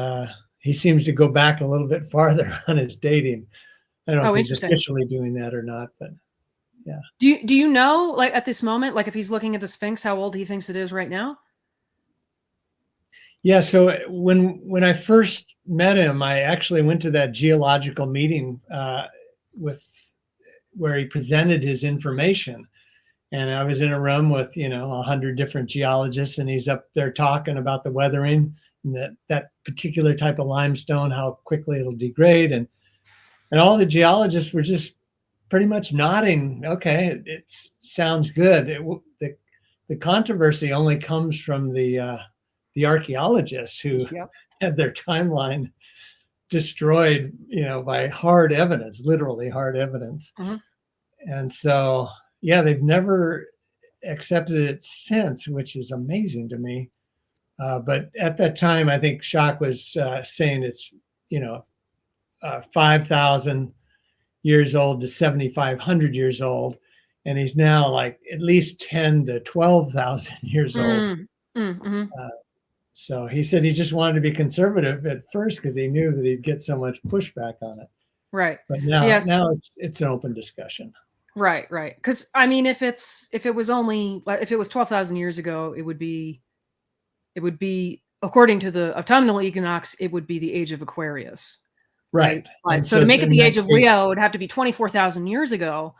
S2: seems to go back a little bit farther on his dating. I don't know if he's officially doing that or not, but yeah.
S3: Do you know, like at this moment, like if he's looking at the Sphinx, how old he thinks it is right now?
S2: Yeah. So when I first met him, I actually went to that geological meeting where he presented his information. And I was in a room with, you know, 100 different geologists, and he's up there talking about the weathering and that particular type of limestone, how quickly it'll degrade. And all the geologists were just pretty much nodding. Okay, it sounds good. The controversy only comes from the archaeologists who had their timeline destroyed, you know, by hard evidence, literally hard evidence.
S3: Mm-hmm.
S2: And so, yeah, they've never accepted it since, which is amazing to me. But at that time, I think Schoch was saying it's, you know, 5,000 years old to 7,500 years old. And he's now like at least 10 to 12,000 years old.
S3: Mm-hmm.
S2: So he said he just wanted to be conservative at first because he knew that he'd get so much pushback on it.
S3: Right.
S2: But now it's an open discussion.
S3: Right. Because I mean, if it was 12,000 years ago, it would be according to the autumnal equinox, it would be the age of Aquarius.
S2: Right.
S3: So to make it the age of Leo, it would have to be 24,000 years ago.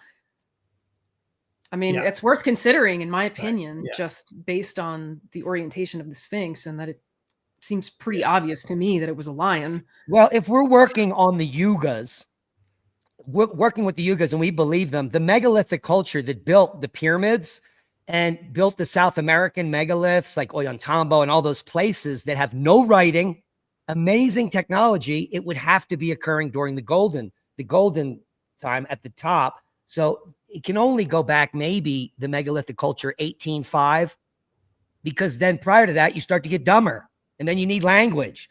S3: I mean, it's worth considering, in my opinion, just based on the orientation of the Sphinx, and that it seems pretty obvious to me that it was a lion.
S1: Well, if we're working on the Yugas, we're working with the Yugas and we believe them, the megalithic culture that built the pyramids and built the South American megaliths like Ollantaytambo and all those places that have no writing, amazing technology, it would have to be occurring during the golden time at the top. So it can only go back maybe the megalithic culture 1805, because then prior to that you start to get dumber and then you need language.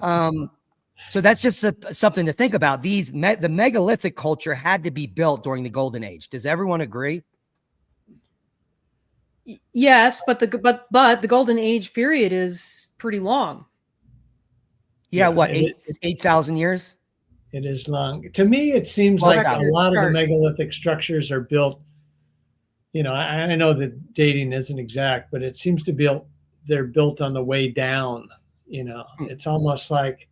S1: So that's just something to think about. The megalithic culture had to be built during the golden age. Does everyone agree?
S3: Yes, but the golden age period is pretty long.
S1: Yeah, what, 8,000 years?
S2: It is long. To me, it seems like a lot of the megalithic structures are built, you know, I know that dating isn't exact, but it seems to be they're built on the way down, you know. It's almost like,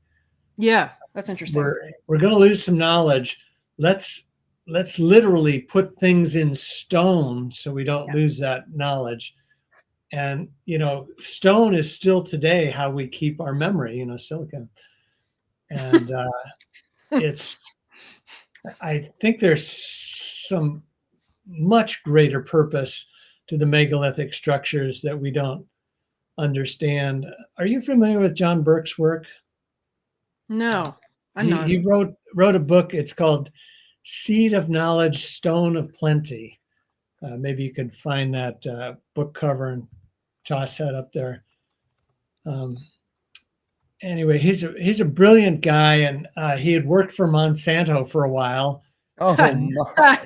S3: yeah, that's interesting.
S2: We're going to lose some knowledge. Let's literally put things in stone so we don't lose that knowledge. And, stone is still today how we keep our memory, silicon. And I think there's some much greater purpose to the megalithic structures that we don't understand. Are you familiar with John Burke's work?
S3: No, I'm not.
S2: He wrote a book. It's called Seed of Knowledge, Stone of Plenty. Maybe you can find that book cover and toss that up there. Anyway, he's a brilliant guy, and he had worked for Monsanto for a while.
S1: Oh my.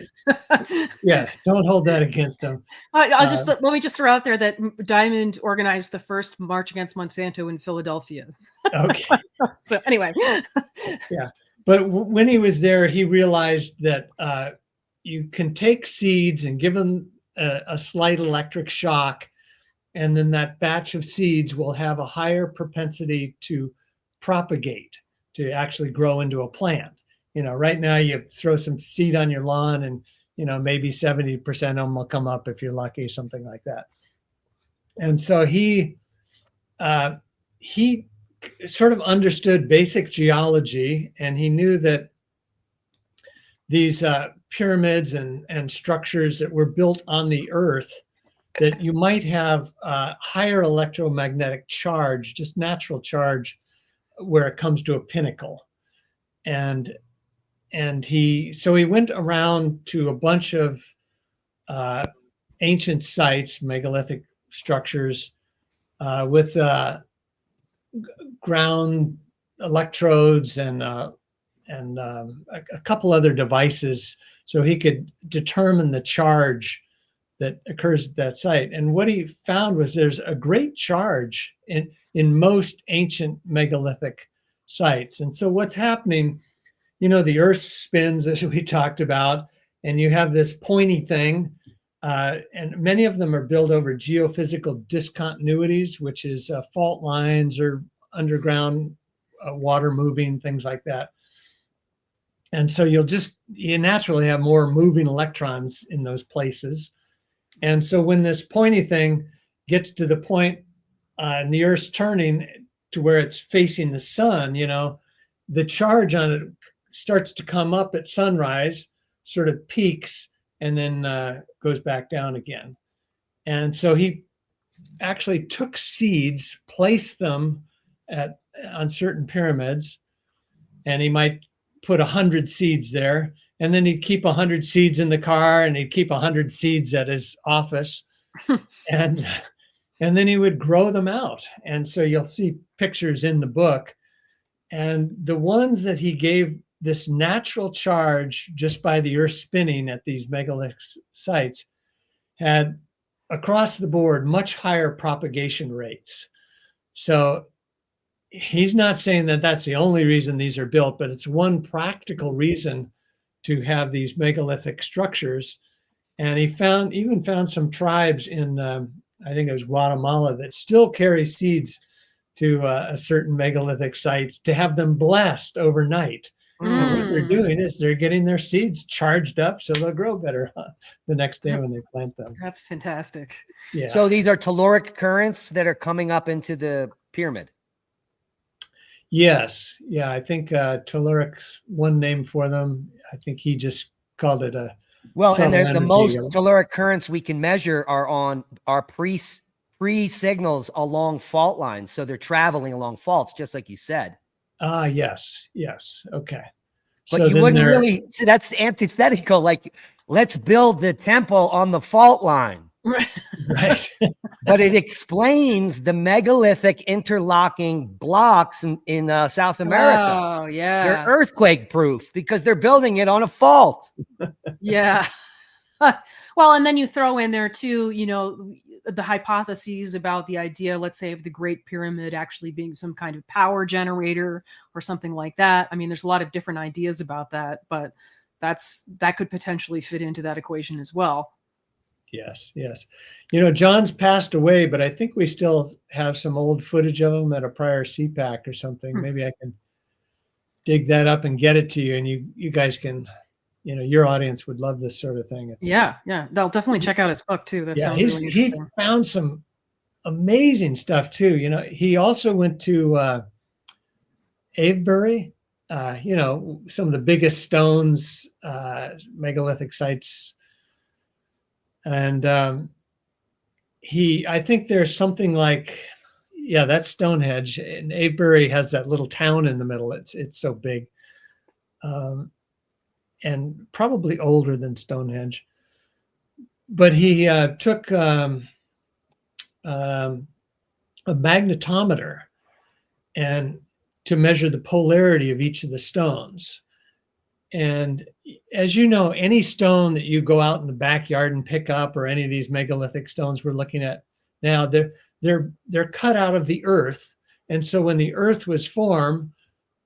S2: Yeah, don't hold that against him.
S3: I'll just let me just throw out there that Diamond organized the first march against Monsanto in Philadelphia.
S2: Okay.
S3: So anyway.
S2: Yeah, but when he was there, he realized that you can take seeds and give them a slight electric shock, and then that batch of seeds will have a higher propensity to propagate, to actually grow into a plant. Right now you throw some seed on your lawn and, maybe 70% of them will come up if you're lucky, something like that. And so he sort of understood basic geology, and he knew that these pyramids and structures that were built on the earth, that you might have higher electromagnetic charge, just natural charge, where it comes to a pinnacle. And he went around to a bunch of ancient sites, megalithic structures, with ground electrodes and a couple other devices, so he could determine the charge that occurs at that site. And what he found was there's a great charge in most ancient megalithic sites. And so what's happening, the earth spins, as we talked about, and you have this pointy thing, and many of them are built over geophysical discontinuities, which is fault lines or underground water moving, things like that. And so you naturally have more moving electrons in those places. And so when this pointy thing gets to the point and the Earth's turning to where it's facing the sun, the charge on it starts to come up at sunrise, sort of peaks, and then goes back down again. And so he actually took seeds, placed them on certain pyramids, and he might put 100 seeds there, and then he'd keep 100 seeds in the car, and he'd keep 100 seeds at his office, and then he would grow them out. And so you'll see pictures in the book, and the ones that he gave this natural charge just by the earth spinning at these megalithic sites had, across the board, much higher propagation rates. So he's not saying that that's the only reason these are built, but it's one practical reason to have these megalithic structures. And he even found some tribes in, I think it was Guatemala, that still carry seeds to a certain megalithic sites to have them blessed overnight. And what they're doing is they're getting their seeds charged up so they'll grow better the next day when they plant them.
S3: That's fantastic.
S2: Yeah.
S1: So these are telluric currents that are coming up into the pyramid.
S2: Yes. Yeah. I think telluric's one name for them. I think he just called it a.
S1: Well, and the most telluric currents we can measure are on our pre signals along fault lines. So they're traveling along faults, just like you said.
S2: Yes. Okay.
S1: But so you wouldn't really see, that's antithetical. Like, let's build the temple on the fault line.
S2: Right.
S1: But it explains the megalithic interlocking blocks in South America.
S3: Oh, yeah.
S1: They're earthquake proof because they're building it on a fault.
S3: Yeah. Well, and then you throw in there too, the hypotheses about the idea, let's say, of the Great Pyramid actually being some kind of power generator or something like that. I mean, there's a lot of different ideas about that, but that could potentially fit into that equation as well.
S2: Yes. John's passed away, but I think we still have some old footage of him at a prior CPAC or something. Maybe I can dig that up and get it to you, and you guys can, your audience would love this sort of thing.
S3: Yeah. They'll definitely check out his book too. That sounds really interesting.
S2: He found some amazing stuff too. He also went to Avebury, some of the biggest stones, megalithic sites. And I think there's something like, that's Stonehenge. And Avebury has that little town in the middle. It's so big. And probably older than Stonehenge. But he took a magnetometer and to measure the polarity of each of the stones. And as you know, any stone that you go out in the backyard and pick up, or any of these megalithic stones we're looking at now, they're cut out of the earth. And so when the earth was formed,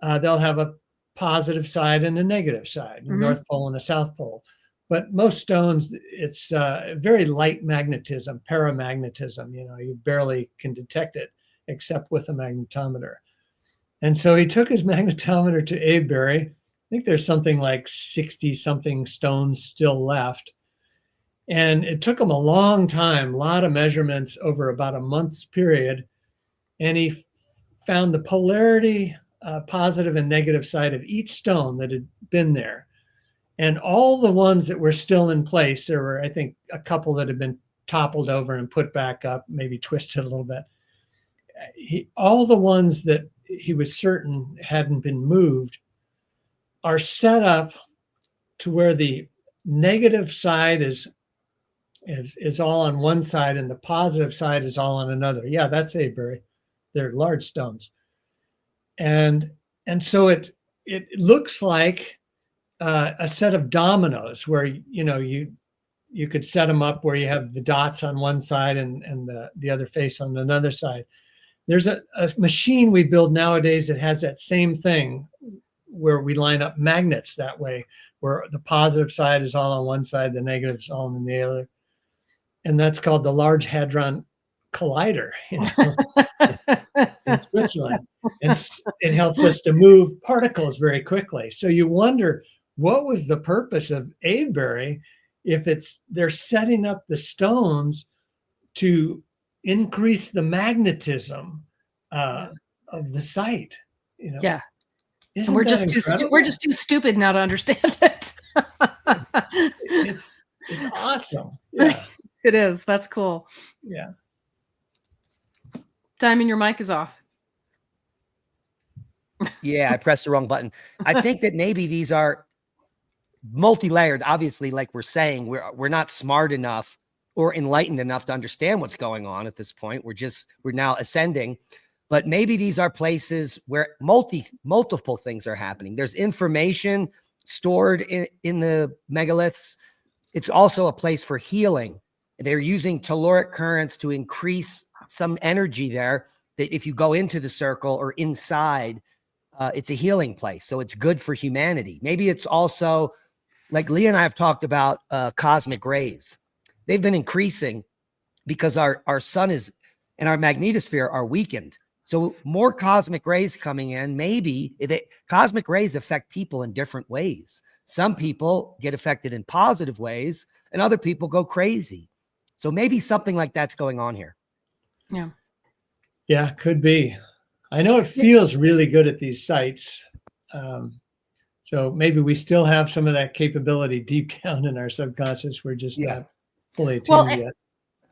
S2: they'll have a positive side and a negative side, a North Pole and a South Pole. But most stones, it's very light magnetism, paramagnetism. You barely can detect it except with a magnetometer. And so he took his magnetometer to Avebury. I think there's something like 60 something stones still left. And it took him a long time, a lot of measurements over about a month's period. And he found the polarity, positive and negative side of each stone that had been there. And all the ones that were still in place, there were, I think, a couple that had been toppled over and put back up, maybe twisted a little bit. All the ones that he was certain hadn't been moved are set up to where the negative side is all on one side and the positive side is all on another. Yeah, that's Avebury. They're large stones. And so it looks like a set of dominoes where you could set them up where you have the dots on one side and the other face on another side. There's a machine we build nowadays that has that same thing, where we line up magnets that way, where the positive side is all on one side, the negative is all on the other. And that's called the Large Hadron Collider in Switzerland. And it helps us to move particles very quickly. So you wonder, what was the purpose of Avebury if they're setting up the stones to increase the magnetism of the site?
S3: Yeah.
S2: Isn't
S3: we're
S2: that
S3: just we're just too stupid now to understand it.
S2: It's awesome. Yeah.
S3: It is. That's cool.
S2: Yeah.
S3: Diamond, your mic is off.
S1: Yeah, I pressed the wrong button. I think that maybe these are multi-layered. Obviously, like we're saying, we're not smart enough or enlightened enough to understand what's going on at this point. We're now ascending. But maybe these are places where multiple things are happening. There's information stored in the megaliths. It's also a place for healing. They're using telluric currents to increase some energy there, that if you go into the circle or inside, it's a healing place. So it's good for humanity. Maybe it's also, like Lee and I have talked about, cosmic rays. They've been increasing because our sun and our magnetosphere are weakened. So more cosmic rays coming in, maybe cosmic rays affect people in different ways. Some people get affected in positive ways and other people go crazy. So maybe something like that's going on here.
S3: Yeah.
S2: Yeah, could be. I know it feels really good at these sites. So maybe we still have some of that capability deep down in our subconscious. We're just not fully attuned yet.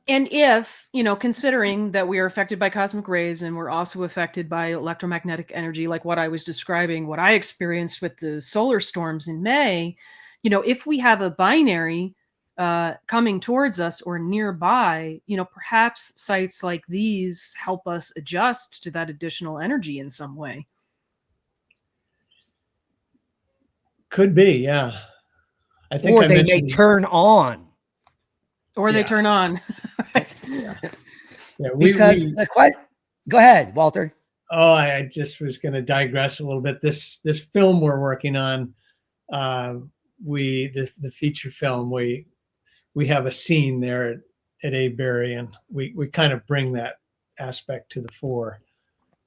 S3: And if, considering that we are affected by cosmic rays and we're also affected by electromagnetic energy, like what I was describing, what I experienced with the solar storms in May, if we have a binary coming towards us or nearby, perhaps sites like these help us adjust to that additional energy in some way.
S2: Could be, yeah. I think
S1: or they may turn on.
S3: Or they turn on.
S1: Because go ahead, Walter.
S2: Oh, I just was going to digress a little bit. This film we're working on, the feature film, we have a scene there at Avebury, and we kind of bring that aspect to the fore.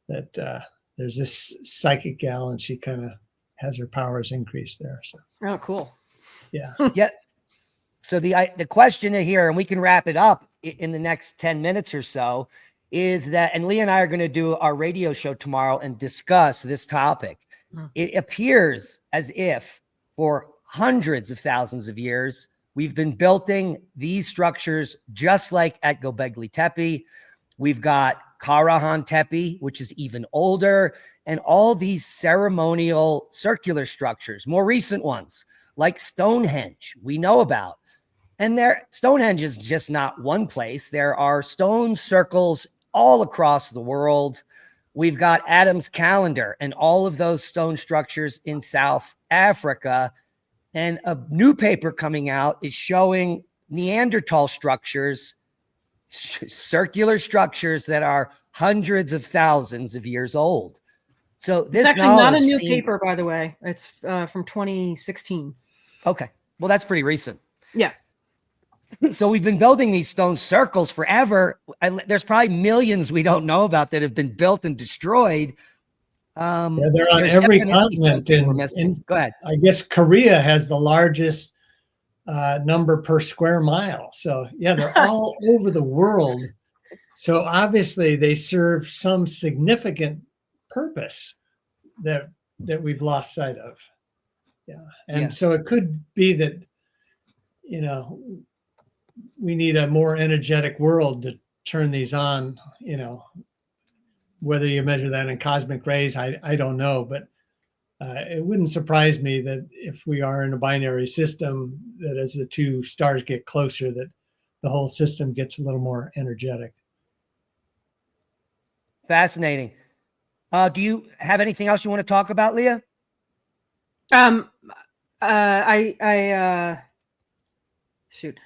S2: That there's this psychic gal, and she kind of has her powers increased there. So.
S3: Oh, cool.
S2: Yeah.
S1: Yeah. So the question here, and we can wrap it up in the next 10 minutes or so, is that, and Leah and I are going to do our radio show tomorrow and discuss this topic. It appears as if for hundreds of thousands of years, we've been building these structures just like at Göbekli Tepe. We've got Karahan Tepe, which is even older, and all these ceremonial circular structures, more recent ones like Stonehenge, we know about. And Stonehenge is just not one place. There are stone circles all across the world. We've got Adam's calendar and all of those stone structures in South Africa. And a new paper coming out is showing Neanderthal structures, circular structures that are hundreds of thousands of years old. So this
S3: it's actually not a new paper, by the way. It's from 2016.
S1: Okay. Well, that's pretty recent.
S3: Yeah.
S1: So we've been building these stone circles forever. There's probably millions we don't know about that have been built and destroyed.
S2: Yeah, they're on every continent.
S1: Go ahead.
S2: I guess Korea has the largest number per square mile. So yeah, they're all over the world. So obviously they serve some significant purpose that we've lost sight of. Yeah. And so it could be that, you know, we need a more energetic world to turn these on, you know, whether you measure that in cosmic rays, I don't know, but it wouldn't surprise me that if we are in a binary system, that as the two stars get closer, that the whole system gets a little more energetic.
S1: Fascinating. Do you have anything else you want to talk about, Leah?
S3: Shoot.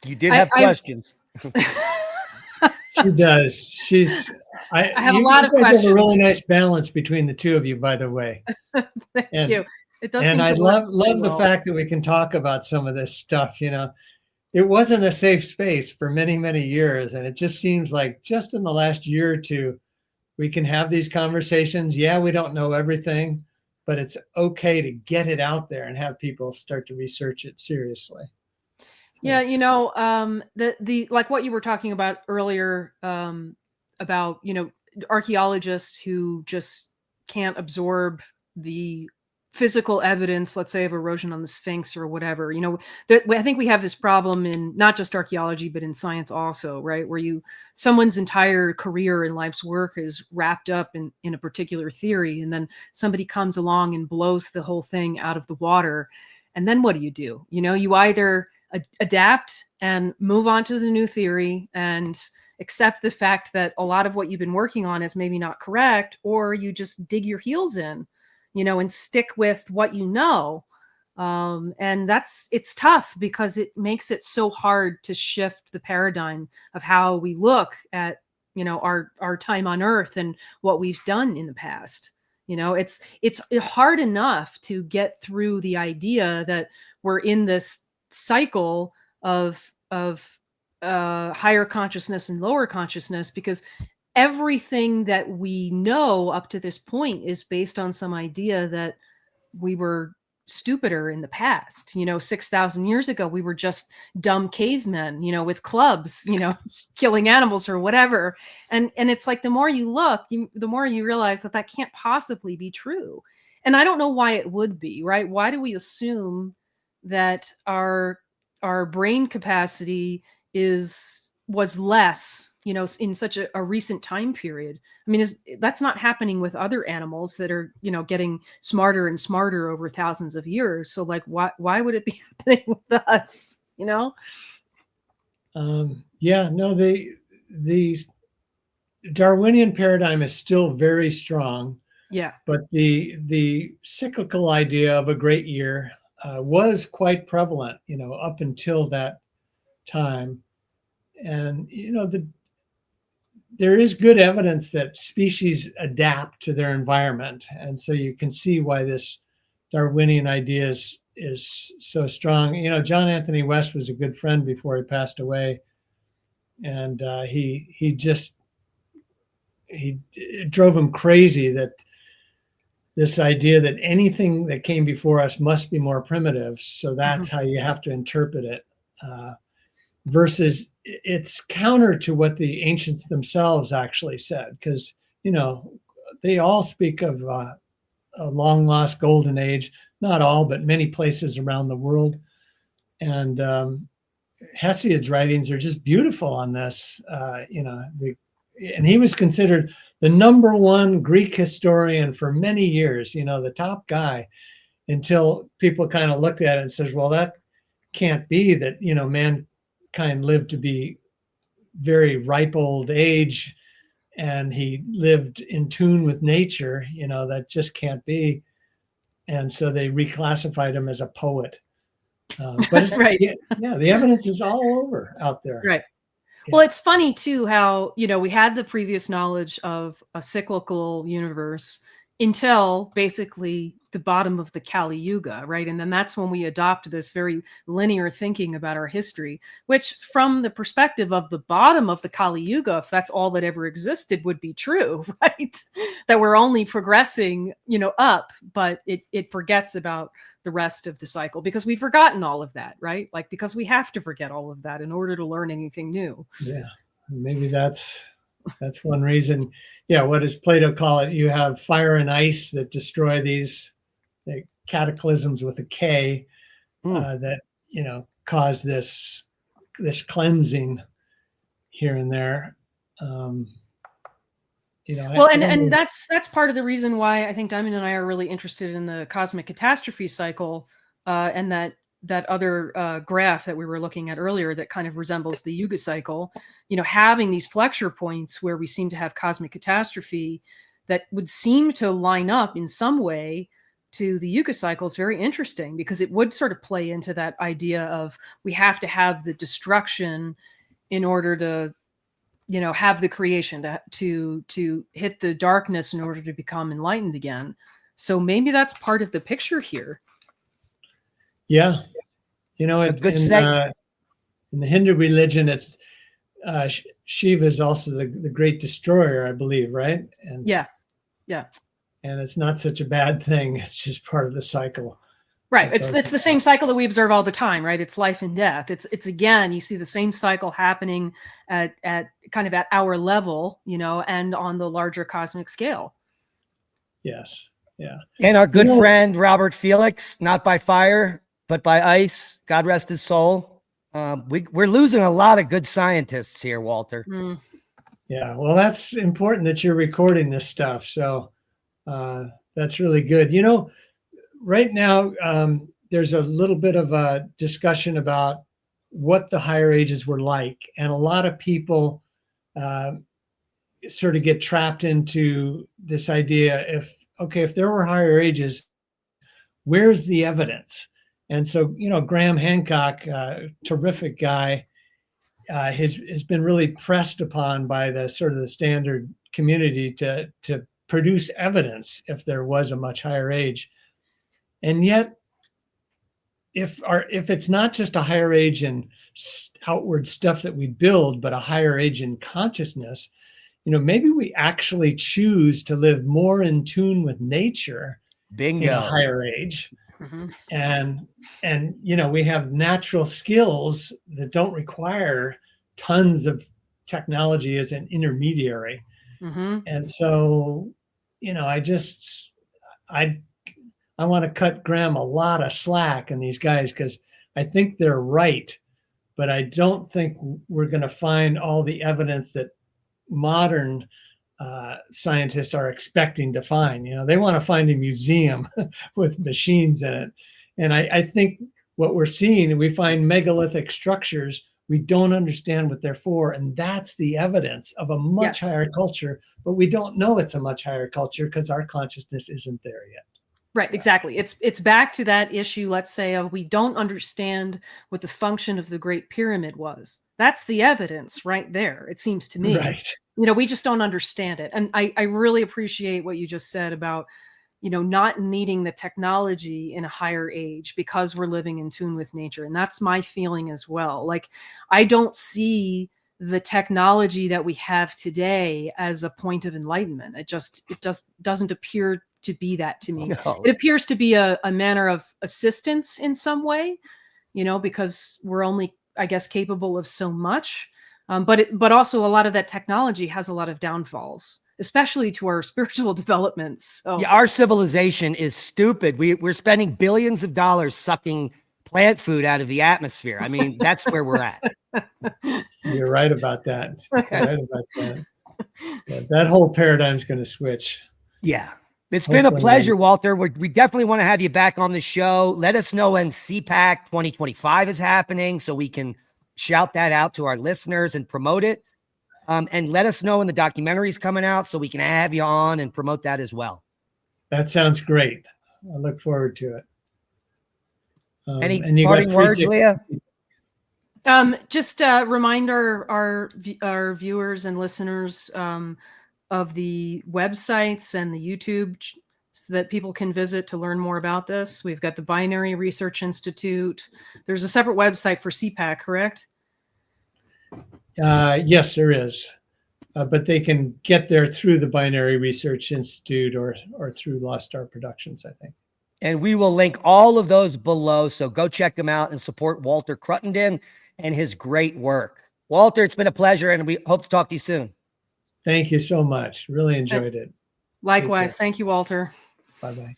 S1: You did have questions.
S2: She does. I
S3: have a lot of questions.
S2: Have a really nice balance between the two of you, by the way.
S3: Thank you. It does.
S2: And I love the fact that we can talk about some of this stuff. You know, it wasn't a safe space for many, many years, and it just seems like just in the last year or two, we can have these conversations. Yeah, we don't know everything, but it's okay to get it out there and have people start to research it seriously.
S3: Yeah, you know, the like what you were talking about earlier about, you know, archaeologists who just can't absorb the physical evidence, let's say, of erosion on the Sphinx or whatever. You know, I think we have this problem in not just archaeology, but in science also, right? Where someone's entire career and life's work is wrapped up in a particular theory, and then somebody comes along and blows the whole thing out of the water. And then what do? You know, you either adapt and move on to the new theory and accept the fact that a lot of what you've been working on is maybe not correct, or you just dig your heels in, you know, and stick with what you know. And it's tough because it makes it so hard to shift the paradigm of how we look at, you know, our time on Earth and what we've done in the past. You know, it's hard enough to get through the idea that we're in this cycle of higher consciousness and lower consciousness, because everything that we know up to this point is based on some idea that we were stupider in the past. You know, 6,000 years ago, we were just dumb cavemen, you know, with clubs, you know, killing animals or whatever. And it's like, the more you look, the more you realize that can't possibly be true. And I don't know why it would be, right? Why do we assume that our brain capacity was less, you know, in such a recent time period? I mean, that's not happening with other animals that are, you know, getting smarter and smarter over thousands of years. So like, why would it be happening with us, you know?
S2: Yeah, no, the Darwinian paradigm is still very strong.
S3: Yeah.
S2: But the cyclical idea of a great year was quite prevalent, you know, up until that time. And, you know, there is good evidence that species adapt to their environment. And so you can see why this Darwinian idea is so strong. You know, John Anthony West was a good friend before he passed away. And it drove him crazy that this idea that anything that came before us must be more primitive. So that's how you have to interpret it. Versus it's counter to what the ancients themselves actually said, because, they all speak of a long lost golden age, not all, but many places around the world. And Hesiod's writings are just beautiful on this. And he was considered the #1 Greek historian for many years, the top guy, until people kind of looked at it and says, well, that can't be that, mankind lived to be very ripe old age and he lived in tune with nature, that just can't be. And so they reclassified him as a poet. But it's,
S3: Right.
S2: the evidence is all over out there.
S3: Right. Well, it's funny too how, we had the previous knowledge of a cyclical universe until basically the bottom of the Kali Yuga, right? And then that's when we adopt this very linear thinking about our history, which from the perspective of the bottom of the Kali Yuga, if that's all that ever existed, would be true, right? That we're only progressing, up, but it forgets about the rest of the cycle because we've forgotten all of that, right? Like, because we have to forget all of that in order to learn anything new.
S2: Yeah, maybe that's one reason. Yeah, what does Plato call it? You have fire and ice that destroy these cataclysms with a K that cause this cleansing here and there.
S3: Well, and that's part of the reason why I think Diamond and I are really interested in the cosmic catastrophe cycle, and that other graph that we were looking at earlier that kind of resembles the Yuga cycle, having these flexure points where we seem to have cosmic catastrophe that would seem to line up in some way to the Yuga cycle is very interesting because it would sort of play into that idea of we have to have the destruction in order to, have the creation to hit the darkness in order to become enlightened again. So maybe that's part of the picture here.
S2: Yeah. In the Hindu religion, it's Shiva is also the great destroyer, I believe, right? And
S3: yeah.
S2: And it's not such a bad thing. It's just part of the cycle.
S3: Right. It's the same cycle that we observe all the time, right? It's life and death. It's again, you see the same cycle happening at kind of at our level, and on the larger cosmic scale.
S2: Yes. Yeah.
S1: And our good friend Robert Felix, not by fire, but by ice. God rest his soul. We're losing a lot of good scientists here, Walter.
S3: Mm.
S2: Yeah. Well, that's important that you're recording this stuff. So that's really good. Right now, there's a little bit of a discussion about what the higher ages were like. And a lot of people sort of get trapped into this idea, if there were higher ages, where's the evidence? And so, Graham Hancock, terrific guy, has been really pressed upon by the sort of the standard community to produce evidence if there was a much higher age. And yet, if it's not just a higher age in outward stuff that we build, but a higher age in consciousness, maybe we actually choose to live more in tune with nature.
S1: Bingo.
S2: In a higher age.
S3: Mm-hmm.
S2: And we have natural skills that don't require tons of technology as an intermediary.
S3: Mm-hmm.
S2: And so, I want to cut Graham a lot of slack in these guys because I think they're right, but I don't think we're going to find all the evidence that modern scientists are expecting to find. They want to find a museum with machines in it. And I think what we're seeing, we find megalithic structures, we don't understand what they're for. And that's the evidence of a much higher culture, but we don't know it's a much higher culture because our consciousness isn't there yet.
S3: Right, exactly. It's back to that issue, let's say, of we don't understand what the function of the Great Pyramid was. That's the evidence right there, it seems to me.
S2: Right.
S3: We just don't understand it. And I really appreciate what you just said about, not needing the technology in a higher age because we're living in tune with nature. And that's my feeling as well. Like, I don't see the technology that we have today as a point of enlightenment. It just doesn't appear to be that to me.
S1: No.
S3: It appears to be a manner of assistance in some way, because we're only, I guess, capable of so much. But also a lot of that technology has a lot of downfalls, especially to our spiritual developments. So.
S1: Yeah, our civilization is stupid. We're spending billions of dollars sucking plant food out of the atmosphere. I mean, that's where we're at.
S2: You're right about that. You're right about that. Yeah, that whole paradigm's going to switch.
S1: Yeah. It's been a pleasure, Walter. We definitely want to have you back on the show. Let us know when CPAC 2025 is happening so we can shout that out to our listeners and promote it. And let us know when the documentary is coming out so we can have you on and promote that as well.
S2: That sounds great. I look forward to it.
S1: Any parting words, Leah?
S3: Just remind our viewers and listeners of the websites and the YouTube so that people can visit to learn more about this. We've got the Binary Research Institute. There's a separate website for CPAC, correct?
S2: Yes, there is. But they can get there through the Binary Research Institute or through Lost Star Productions, I think.
S1: And we will link all of those below. So go check them out and support Walter Cruttenden and his great work. Walter, it's been a pleasure, and we hope to talk to you soon.
S2: Thank you so much. Really enjoyed it.
S3: Likewise. Thank you, Walter.
S2: Bye-bye.